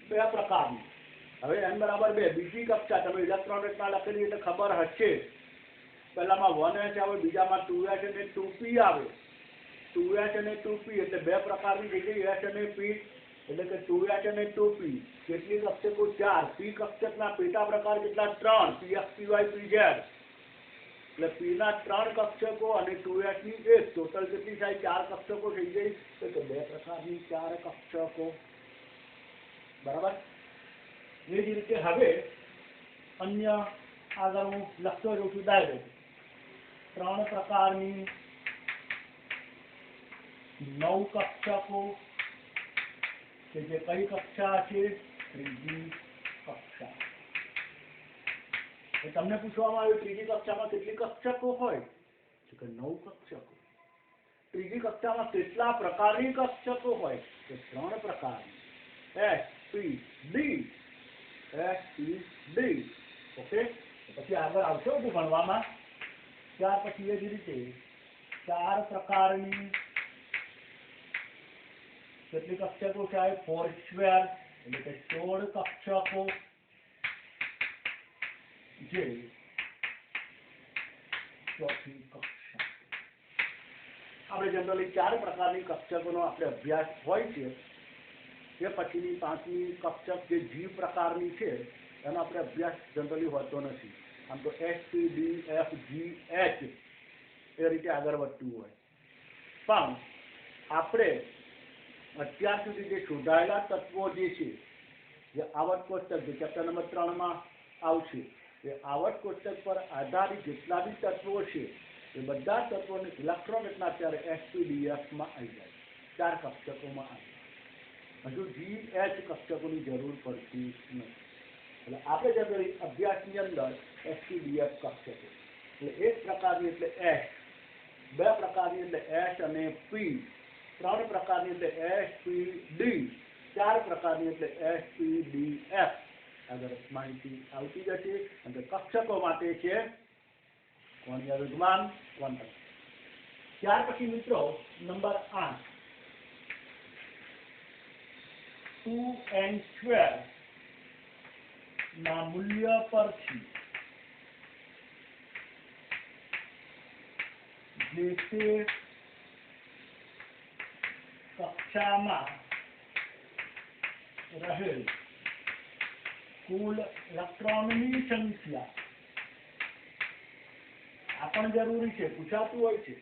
A: બે પ્રકારની. હવે n બરાબર 2 બીજી કક્ષા તમે ઇલેક્ટ્રોન રચના લખેલી એટલે ખબર હશે. પહેલામાં 1s આવે, બીજામાં 2s અને 2p આવે. 2s અને 2p એટલે બે પ્રકારની જગ્યાએ s અને p એટલે કે 2s અને 2p. કેટલી કક્ષકો? 4. p કક્ષકના પેટા પ્રકાર કેટલા? 3. px py pz એટલે p ના 3 કક્ષકો અને 2s ની 1. ટોટલ કેટલી થાય? 4 કક્ષકો થઈ ગઈ. તો બે પ્રકારની 4 કક્ષકો. બરાબર. એ જ રીતે હવે અન્ય આગળ હું લખતો રહું છું ડાયરેક્ટ 3 પ્રકારની 9 કક્ષકો કે જે કઈ કક્ષા છે? ત્રીજી કક્ષા. તમને પૂછવામાં આવ્યું ત્રીજી કક્ષામાં કેટલી કક્ષકો હોય? તો કે 9 કક્ષકો. ત્રીજી કક્ષામાં કેટલા પ્રકારની કક્ષકો હોય? તો 3 પ્રકારની. S P D S P D. Okay. પછી આગળ આવશે બધું ભણવામાં. ત્યાર પછી એ જ રીતે 4 પ્રકારની કેટલી કક્ષકો છે? 4 સ્ક્વેર એટલે કે 16 કક્ષકો જે ચોથી કક્ષા. આપણે જનરલી 4 પ્રકારની કક્ષકોનો આપણે અભ્યાસ હોય છે. એ પછીની 5મી કક્ષક જે G પ્રકારની છે એનો આપણે અભ્યાસ જનરલી હોતો નથી. આમ તો S P D F G H એ રીતે આગળ વધતું હોય. પણ આપણે અત્યાર સુધી જે શોધાયેલા તત્વો જે છે જે આવર્ત કોષ્ટક જે ચેપ્ટર નંબર 3માં આવશે એ આવર્ત કોષ્ટક પર આધારિત જેટલા બી તત્વો છે એ બધા તત્વોને ઇલેક્ટ્રોન રચના અત્યારે SPDF માં આવી જાય. 4 કક્ષકોમાં આવી જાય. હજુ GH કક્ષકોની જરૂર પડતી નથી. એટલે આપણે જનરલી અભ્યાસની અંદર SPDF કક્ષકો એટલે એક પ્રકારની એટલે S, બે પ્રકારની એટલે S અને P, 3 પ્રકારની એટલે SPD, 4 પ્રકારની એટલે SPDF. આગળ માહિતી આવતી જશે. અને કક્ષકો માટે છે કોણીય વેગમાન ક્વોન્ટમ. ત્યાર પછી મિત્રો નંબર 8 2n² ના મૂલ્ય પરથી જે તે કક્ષામાં રહેલ કુલ ઇલેક્ટ્રોનની સંખ્યા આ પણ જરૂરી છે, પૂછાતું હોય છે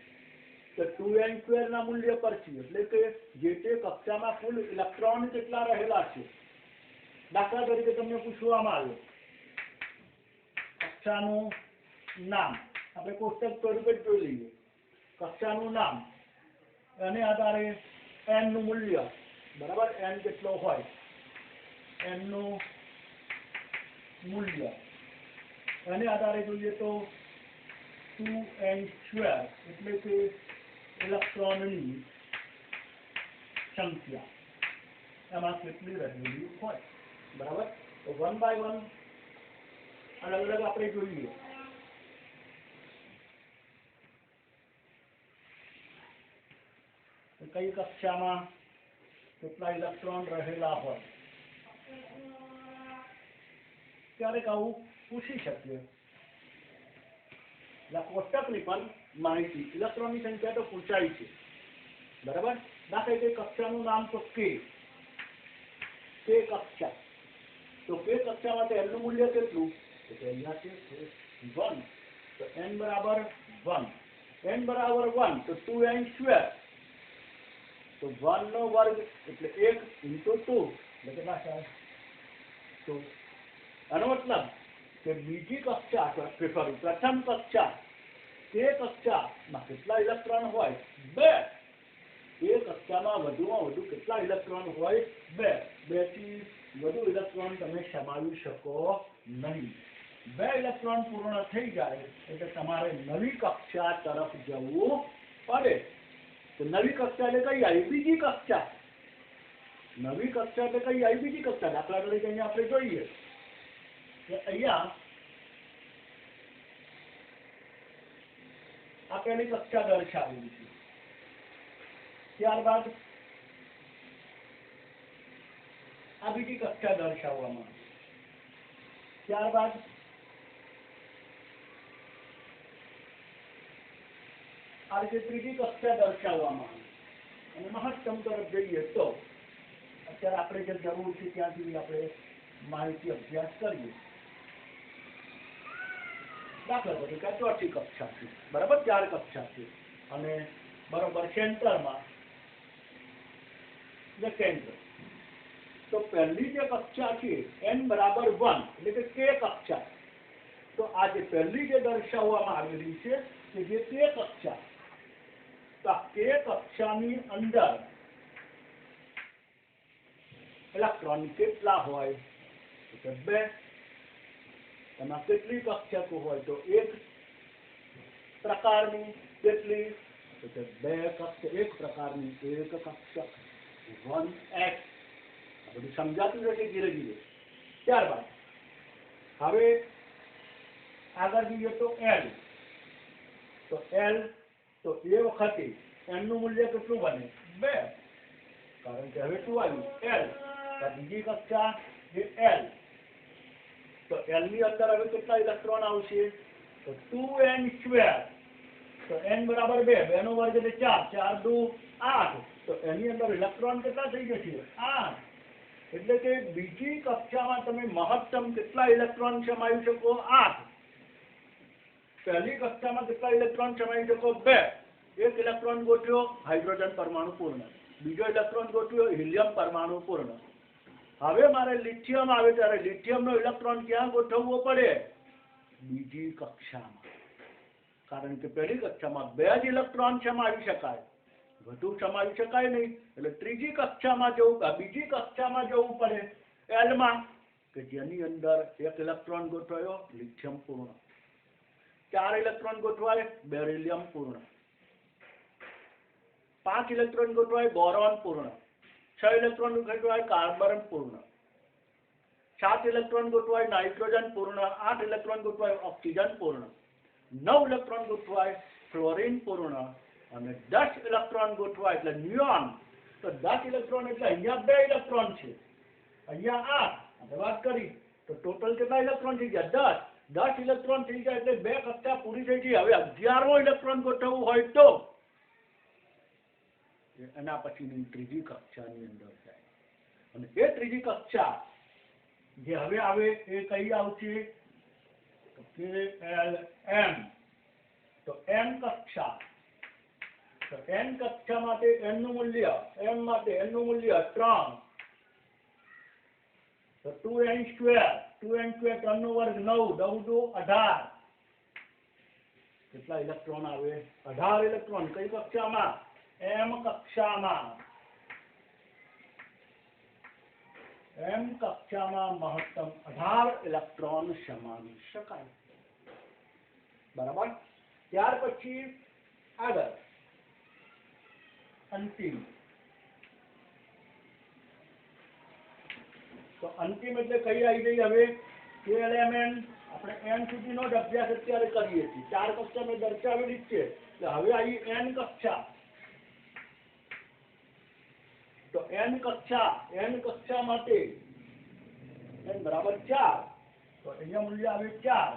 A: કે 2n² ના મૂલ્ય પરથી એટલે કે જે તે કક્ષામાં કુલ ઇલેક્ટ્રોન કેટલા રહેલા છે. દાખલા તરીકે તમને પૂછવામાં આવ્યો કક્ષાનું નામ. આપણે કોષ્ટક સ્વરૂપે જોઈ લઈએ. કક્ષાનું નામ એને આધારે n નું મૂલ્ય બરાબર n કેટલો હોય n નું મૂલ્ય એને આધારે જોઈએ તો 2n² એટલે કે ઇલેક્ટ્રોનની સંખ્યા એમાં કેટલી રહેલી હોય. બરાબર. તો 1 by 1 અલગ અલગ આપણે જોઈએ. કઈ કક્ષામાં કેટલા ઇલેક્ટ્રોન રહેલા હોય. ક્યારેક આવું પૂછી શકીએ. કોષ્ટકની પણ માહિતી ઇલેક્ટ્રોનની સંખ્યા તો પૂછાય છે. બરાબર. દાખલા તરીકે કક્ષાનું નામ તો K કક્ષા. તો K કક્ષા માટે n નું મૂલ્ય કેટલું? તો અહીંયા છે 1. તો n બરાબર 1. n બરાબર 1 તો 2n². તો 1 નો વર્ગ એટલે 1 into 2 એટલે કેટલા થાય? તો આનો મતલબ કે બીજી કક્ષા પ્રથમ કક્ષા તે કક્ષામાં કેટલા ઇલેક્ટ્રોન હોય? 2. એ કક્ષામાં વધુમાં વધુ કેટલા ઇલેક્ટ્રોન હોય? 2. 2 થી વધુ ઇલેક્ટ્રોન તમે સમાવી શકો નહીં. 2 ઇલેક્ટ્રોન પૂર્ણ થઈ જાય એટલે તમારે નવી કક્ષા તરફ જવું પડે. તો નવી કક્ષા એટલે કઈ આવી? બીજી કક્ષા. નવી કક્ષા એટલે કઈ આવી? બીજી કક્ષા. દાખલા તરીકે અહીંયા આપણે જોઈએ કે અહીંયા આપેલી કક્ષા દર્શાવેલી છે. ત્યારબાદ આ બીજી કક્ષા દર્શાવવામાં આવે. ત્યારબાદ આ રીતે ત્રીજી કક્ષા દર્શાવવામાં આવે અને મહત્તમ તરફ જઈએ તો અત્યારે આપણે જે જરૂર છે ત્યાં સુધી આપણે માહિતી અભ્યાસ કરીએ. દાખલા તરીકે ચોથી કક્ષા છે, બરાબર, 4 કક્ષા છે અને બરોબર સેન્ટરમાં કેન્દ્ર. તો પહેલી જે કક્ષા છે n બરાબર 1 એટલે કે k કક્ષા. તો આ જે પહેલી જે દર્શાવવામાં આવેલી છે કે જે k કક્ષા, તો આ k કક્ષાની અંદર ઇલેક્ટ્રોન કેટલા હોય તો 2. એમાં કેટલી કક્ષકો હોય તો 1 પ્રકારની. કેટલી તો 2 કક્ષક. 1 પ્રકારની 1 કક્ષક 1s. આ બધું સમજાતું રહેશે ધીરે ધીરે. ત્યારબાદ હવે આગળ જઈએ તો L. તો L તો એ વખતે n નું મૂલ્ય કેટલું બને 2, કારણ કે હવે શું આવ્યું L. બીજી કક્ષા એ L. તો L ની અંદર હવે કેટલા ઇલેક્ટ્રોન આવશે તો 2n². તો n બરાબર 2, 2 નો વર્ગ એટલે 4, 4 દુ 8. તો એની અંદર ઇલેક્ટ્રોન કેટલા થઈ જશે 8. એટલે કે બીજી કક્ષામાં તમે મહત્તમ કેટલા ઇલેક્ટ્રોન સમાવી શકો 8. પહેલી કક્ષામાં કેટલા ઇલેક્ટ્રોન સમાવી શકો 2. એક ઇલેક્ટ્રોન ગોઠવ્યો હાઇડ્રોજન પરમાણુ પૂર્ણ, બીજો ઇલેક્ટ્રોન ગોઠવ્યો હિલિયમ પરમાણુ પૂર્ણ. હવે મારે લિથિયમ આવે ત્યારે લિથિયમનો ઇલેક્ટ્રોન ક્યાં ગોઠવવો પડે બીજી કક્ષામાં, કારણ કે પહેલી કક્ષામાં 2 જ ઇલેક્ટ્રોન સમાવી શકાય, વધુ સમાવી શકાય નહીં. એટલે ત્રીજી કક્ષામાં જવું, બીજી કક્ષામાં જવું પડે L માં, કે જેની અંદર 1 ઇલેક્ટ્રોન ગોઠવાયો લિથિયમ પૂર્ણ, 4 ઇલેક્ટ્રોન ગોઠવાય બેરિલિયમ પૂર્ણ, 5 ઇલેક્ટ્રોન ગોઠવાય બોરોન પૂર્ણ, 6 ઇલેક્ટ્રોન ગોઠવાય કાર્બન પૂર્ણ, 7 ઇલેક્ટ્રોન ગોઠવાય નાઇટ્રોજન પૂર્ણ, 8 ઇલેક્ટ્રોન ગોઠવાય ઓક્સિજન પૂર્ણ, 9 ઇલેક્ટ્રોન ગોઠવાય ફ્લોરિન પૂર્ણ અને 10 ઇલેક્ટ્રોન ગોઠવાય એટલે નિયોન. તો 10 ઇલેક્ટ્રોન એટલે અહીંયા 2 ઇલેક્ટ્રોન છે, અહીંયા 8. આપણે વાત કરી તો ટોટલ કેટલા ઇલેક્ટ્રોન થઈ ગયા 10. 10 ઇલેક્ટ્રોન થઈ જાય એટલે 2 કક્ષા પૂરી થઈ ગઈ. હવે 11મો ઇલેક્ટ્રોન ગોઠવવું હોય તો એના પછીની ત્રીજી કક્ષાની અંદર જાય. અને એ ત્રીજી કક્ષા જે હવે આવે એ કઈ આવશે KLM. તો M કક્ષા. તો N કક્ષા માટે n નું મૂલ્ય, M માટે n નું મૂલ્ય 3. તો 2n², 3 નો વર્ગ 9, 9 દુ 18. કેટલા ઇલેક્ટ્રોન આવે 18 ઇલેક્ટ્રોન. કઈ કક્ષામાં M કક્ષામાં. M કક્ષામાં મહત્તમ 18 ઇલેક્ટ્રોન સમાવી શકાય, બરાબર. ત્યાર પછી આગળ અંતિમ. તો અંતિમ એટલે કઈ આવી ગઈ હવે KLMN. આપણે n સુધીનો જ અભ્યાસ અત્યારે કરીએ છીએ, 4 કક્ષા મેં દર્શાવેલી જ છે. એટલે હવે આવી n કક્ષા. તો n કક્ષા માટે n બરાબર 4. તો અહીંયા મૂલ્ય આવે 4.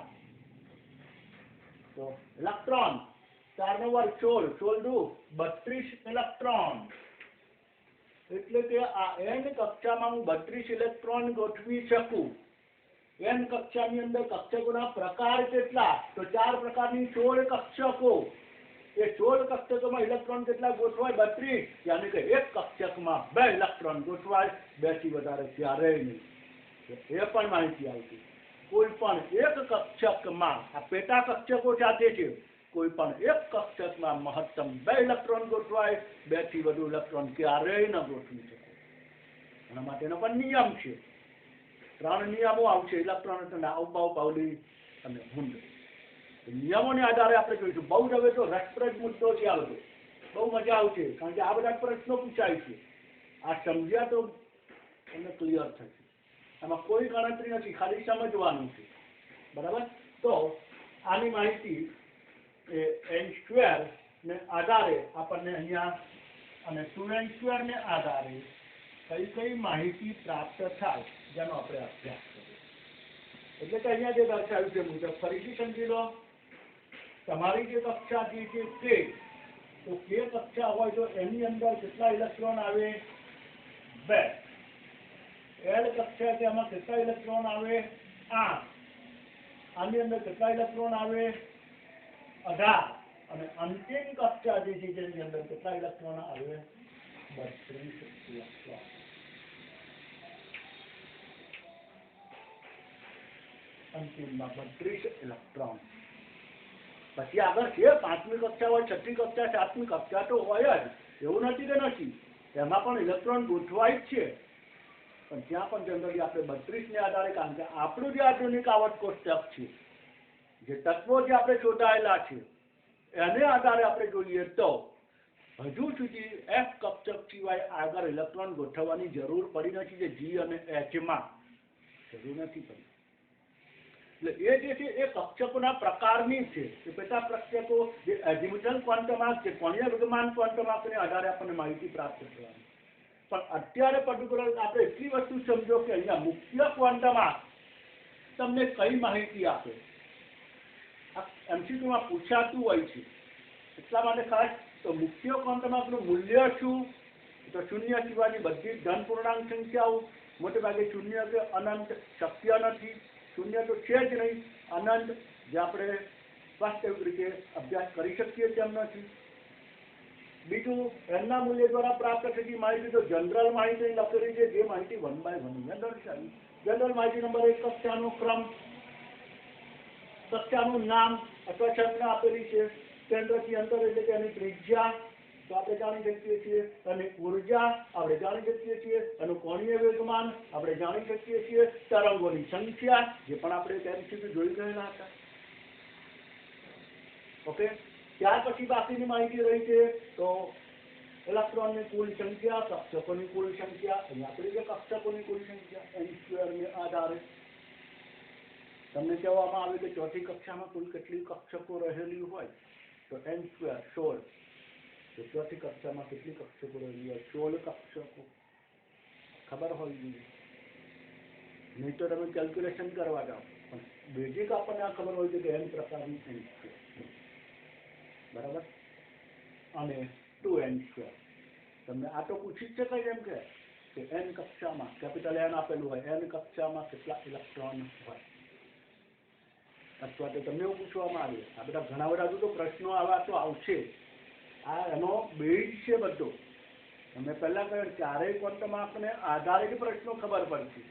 A: તો ઇલેક્ટ્રોન 4 નો વર્ગ 16, 16 દુ 32 ઇલેક્ટ્રોન. એટલે કે આ n કક્ષામાં હું 32 ઇલેક્ટ્રોન ગોઠવી શકું. n કક્ષાની અંદર કક્ષકોના પ્રકાર કેટલા તો 4 પ્રકારની 16 કક્ષકો. એ 16 કક્ષકોમાં ઇલેક્ટ્રોન કેટલા ગોઠવાય 32. યાની કે એક કક્ષકમાં 2 ઇલેક્ટ્રોન ગોઠવાય, 2 થી વધારે ક્યારેય નહીં. એ પણ માહિતી આવતી. કોઈ પણ એક કક્ષકમાં, આ પેટા કક્ષકો સાથે છે, કોઈ પણ એક કક્ષકમાં મહત્તમ 2 ઇલેક્ટ્રોન ગોઠવાય, 2 થી વધુ ઇલેક્ટ્રોન ક્યારેય ન ગોઠવી શકે. એના માટેનો પણ નિયમ છે. 3 નિયમો આવશે ઇલેક્ટ્રોન અવબાવ, પાવલી અને ભૂંડ. નિયમોને આધારે આપણે જોઈશું. બહુ જ હવે તો રસપ્રદ મુદ્દો છે આ બધો, બહુ મજા આવશે, કારણ કે આ બધા પ્રશ્નો પૂછાય છે. આ સમજ્યા તો તમને ક્લિયર થશે. આમાં કોઈ ગણતરી નથી, ખાલી સમજવાનું છે, બરાબર. તો આની માહિતી n² ને આધારે આપણને અહીંયા અને 2n² ને આધારે કઈ માહિતી પ્રાપ્ત થાય જેનો આપણે અભ્યાસ કરીએ. એટલે કે અહીંયા જે દર્શાવ્યું છે મુજબ ફરીથી સમજી લો. તમારી જે કક્ષા જે છે તે તો કે કક્ષા હોય તો એની અંદર કેટલા ઇલેક્ટ્રોન આવે? 2. એલ કક્ષા છે એમાં કેટલા ઇલેક્ટ્રોન આવે? 8. આની અંદર કેટલા ઇલેક્ટ્રોન આવે? 18. અને અંતિમ કક્ષા જે છે જેની અંદર કેટલા ઇલેક્ટ્રોન આવે? 32 ઇલેક્ટ્રોન. અંતિમમાં 32 ઇલેક્ટ્રોન. પછી આગળ છે 5મી કક્ષા હોય, 6ઠ્ઠી કક્ષા, 7મી કક્ષા તો હોય જ, એવું નથી કે નથી. એમાં પણ ઇલેક્ટ્રોન ગોઠવાય જ છે, પણ ત્યાં પણ જનરલી આપણે 32 ને આધારે, કારણ કે આપણું જે આધુનિક આવર્ત કોષ્ટક છે, જે તત્વો જે આપણે શોધાયેલા છે એને આધારે આપણે જોઈએ તો હજુ સુધી F કક્ષક સિવાય આગળ ઇલેક્ટ્રોન ગોઠવવાની જરૂર પડી નથી, જે G અને H માં જરૂર નથી પડી. એટલે એ જે છે એ કક્ષકોના પ્રકારની છે. એ પેટા કક્ષકો જે એઝિમ્યુથલ ક્વોન્ટમ આંક છે, કોણીય વેગમાન ક્વોન્ટમ આંકને આધારે આપણને માહિતી પ્રાપ્ત કરવાની. પણ અત્યારે પર્ટિક્યુલર આપણે એટલી વસ્તુ સમજો કે અહીંયા મુખ્ય ક્વોન્ટમ આંક તમને કઈ માહિતી આપે, આ એમસીક્યુમાં પૂછાતું હોય છે. એટલા માટે ખાસ તો મુખ્ય ક્વોન્ટમ આંકનું મૂલ્ય શું? તો શૂન્ય સિવાયની બધી ધન પૂર્ણાંક સંખ્યાઓ, મોટે ભાગે શૂન્ય કે અનંત શક્ય નથી. શૂન્ય તો છે જ નહીં, અનંત જે આપણે વાસ્તવિક રીતે અભ્યાસ કરી શકીએ તેમ નથી. બીજું, એમના મૂલ્ય દ્વારા પ્રાપ્ત થતી માહિતી તો જનરલ માહિતી લખેલી છે, જે માહિતી 1 by 1 દર્શાવી. જનરલ માહિતી નંબર 1 કક્ષાનો ક્રમ, કક્ષાનું નામ અથવા સંજ્ઞા આપેલી છે. કેન્દ્રથી અંતર એટલે કે એની ત્રિજ્યા તો આપણે જાણી શકીએ છીએ, અને ઉર્જા આપણે જાણી શકીએ છીએ, અને કોણીય વેગમાન આપણે જાણી શકીએ છીએ, તરંગોની સંખ્યા જે પણ આપણે ત્યાં સુધી જોઈ ગયેલા હતા. ઓકે, ત્યાર પછી બાકીની માહિતી રહી છે તો ઇલેક્ટ્રોનની કુલ સંખ્યા, કક્ષકોની કુલ સંખ્યા, અહીંયા આપણી જે કક્ષકોની કુલ સંખ્યા n² ને આધારે તમને કહેવામાં આવે કે ચોથી કક્ષામાં કુલ કેટલી કક્ષકો રહેલી હોય તો n² 16. તો ચોથી કક્ષામાં કેટલી કક્ષકો રહેલી હોય? 16 કક્ષકો ખબર હોવી જોઈએ, નહીં તો તમે કેલ્ક્યુલેશન કરવા જાઓ. પણ બેઝિક આપણને આ ખબર હોય છે કે n પ્રકારની n², બરાબર, અને 2n². તમને આ તો પૂછી જ શકાય એમ કે n કક્ષામાં કેપિટલ N આપેલું હોય, n કક્ષામાં કેટલા ઇલેક્ટ્રોન હોય, અથવા તો તમને એવું પૂછવામાં આવે. આ બધા ઘણા બધા તો પ્રશ્નો આવા તો આવશે. આ એનો બેઝ છે બધો. તમે પહેલા કહ્યું ચારેય ક્વોન્ટમ આંકને આધારે જ પ્રશ્નો ખબર પડશે.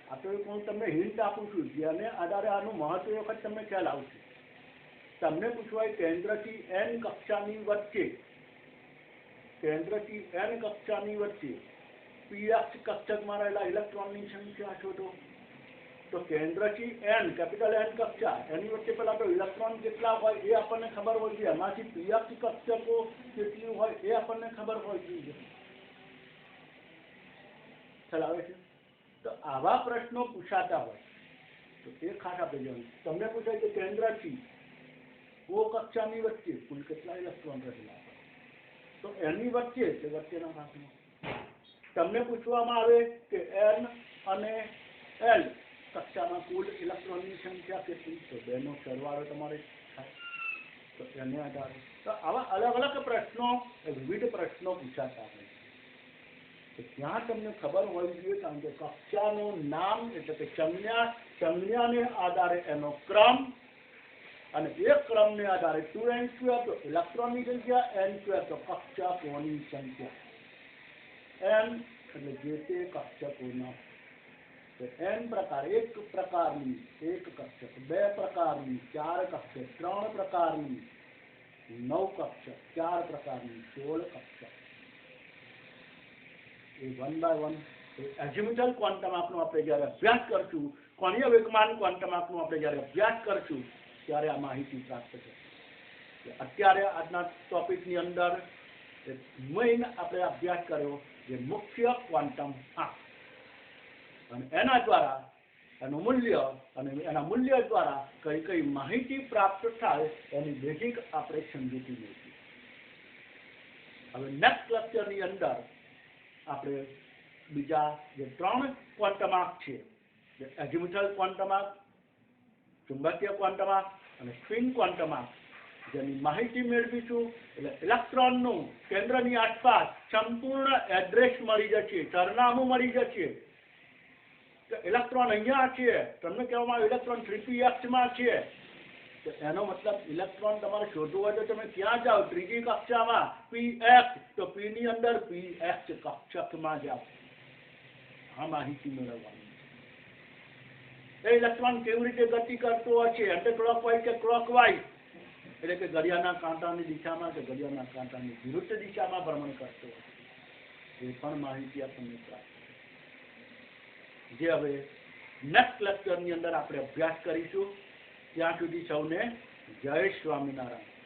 A: આ તો હું તમને હિન્ટ આપું છું, જેને આધારે આનું મહત્વ વખત તમને ખ્યાલ આવશે. તમને પૂછવાય કેન્દ્રથી n કક્ષાની વચ્ચે, કેન્દ્રથી n કક્ષાની વચ્ચે px કક્ષકમાં રહેલા ઇલેક્ટ્રોનની સંખ્યા શોધો. તો કેન્દ્રથી n, કેપિટલ N કક્ષા, એની વચ્ચે પેલા તો ઇલેક્ટ્રોન કેટલા હોય એ આપણને ખબર હોય છે. એમાંથી px કક્ષકો કેટલી હોય એ આપણને ખબર હોય છે. ખ્યાલ આવે છે? તો આવા પ્રશ્નો પૂછાતા હોય તો એ ખાસ આપણે જાણવું. તમને પૂછાય કે કેન્દ્રથી O કક્ષાની વચ્ચે કુલ કેટલા ઇલેક્ટ્રોન રહેલા હોય, તો એની વચ્ચે એટલે વચ્ચેના ભાગમાં. તમને પૂછવામાં આવે કે n અને l કક્ષામાં કુલ ઇલેક્ટ્રોનની સંખ્યા કેટલી, તો બેનો સરવાળો તમારે થાય. તો એને આધારે તો આવા અલગ અલગ પ્રશ્નો, વિવિધ પ્રશ્નો પૂછાતા હોય તો ત્યાં તમને ખબર હોવી જોઈએ, કારણ કે કક્ષાનું નામ એટલે કે સંજ્ઞાને આધારે એનો ક્રમ, અને એ ક્રમને આધારે 2n² તો ઇલેક્ટ્રોનની સંખ્યા, n² તો કક્ષકોની સંખ્યા. n એટલે જે તે કક્ષકોના. તો n પ્રકાર, એક પ્રકારની એક કક્ષક, 2 પ્રકારની 4 કક્ષક, 3 પ્રકારની 9 કક્ષક, 4 પ્રકારની 16 કક્ષક. એ 1 by 1 એઝિમ્યુથલ ક્વોન્ટમ આંકનો આપણે જ્યારે અભ્યાસ કરશું, કોણીય વેગમાન ક્વોન્ટમ આંકનો આપણે જ્યારે અભ્યાસ કરશું ત્યારે આ માહિતી પ્રાપ્ત થશે. અત્યારે આજના ટોપિકની અંદર મેઇન આપણે અભ્યાસ કર્યો જે મુખ્ય ક્વોન્ટમ આંક, અને એના દ્વારા એનું મૂલ્ય, અને એના મૂલ્ય દ્વારા કઈ કઈ માહિતી પ્રાપ્ત થાય એની બેઝિક આપણે સમજૂતી મેળવી. હવે નેક્સ્ટ લેક્ચરની અંદર આપણે બીજા જે 3 ક્વોન્ટમ આંક છે, જે એઝિમ્યુથલ ક્વોન્ટમ આંક, ચુંબકીય ક્વોન્ટમ આંક અને સ્પિન ક્વોન્ટમ આંક, જેની માહિતી મેળવીશું. એટલે ઇલેક્ટ્રોનનું કેન્દ્રની આસપાસ સંપૂર્ણ એડ્રેસ મળી જશે, સરનામું મળી જશે. ઇલેક્ટ્રોન અહીંયા છે, તમને કહેવામાં આવે ઇલેક્ટ્રોન 3px માં છે, તો એનો મતલબ ઇલેક્ટ્રોન તમારે શોધવું હોય તો તમે ક્યાં જાઓ? ત્રીજી કક્ષામાં px, તો p ની અંદર px કક્ષકમાં જાઓ. આ માહિતી મેળવવાની. એ ઇલેક્ટ્રોન કેવી રીતે ગતિ કરતો હશે, એન્ટી ક્લોકવાઇઝ કે ક્લોકવાઇઝ, એટલે કે ઘડિયાળના કાંટાની દિશામાં કે ઘડિયાળના કાંટાની વિરુદ્ધ દિશામાં ભ્રમણ કરતો હશે, એ પણ માહિતી આપણને પ્રાપ્ત. જે હવે નેક્સ્ટ લેક્ચરની અંદર આપણે અભ્યાસ કરીશું. ત્યાં સુધી સૌને જય સ્વામિનારાયણ.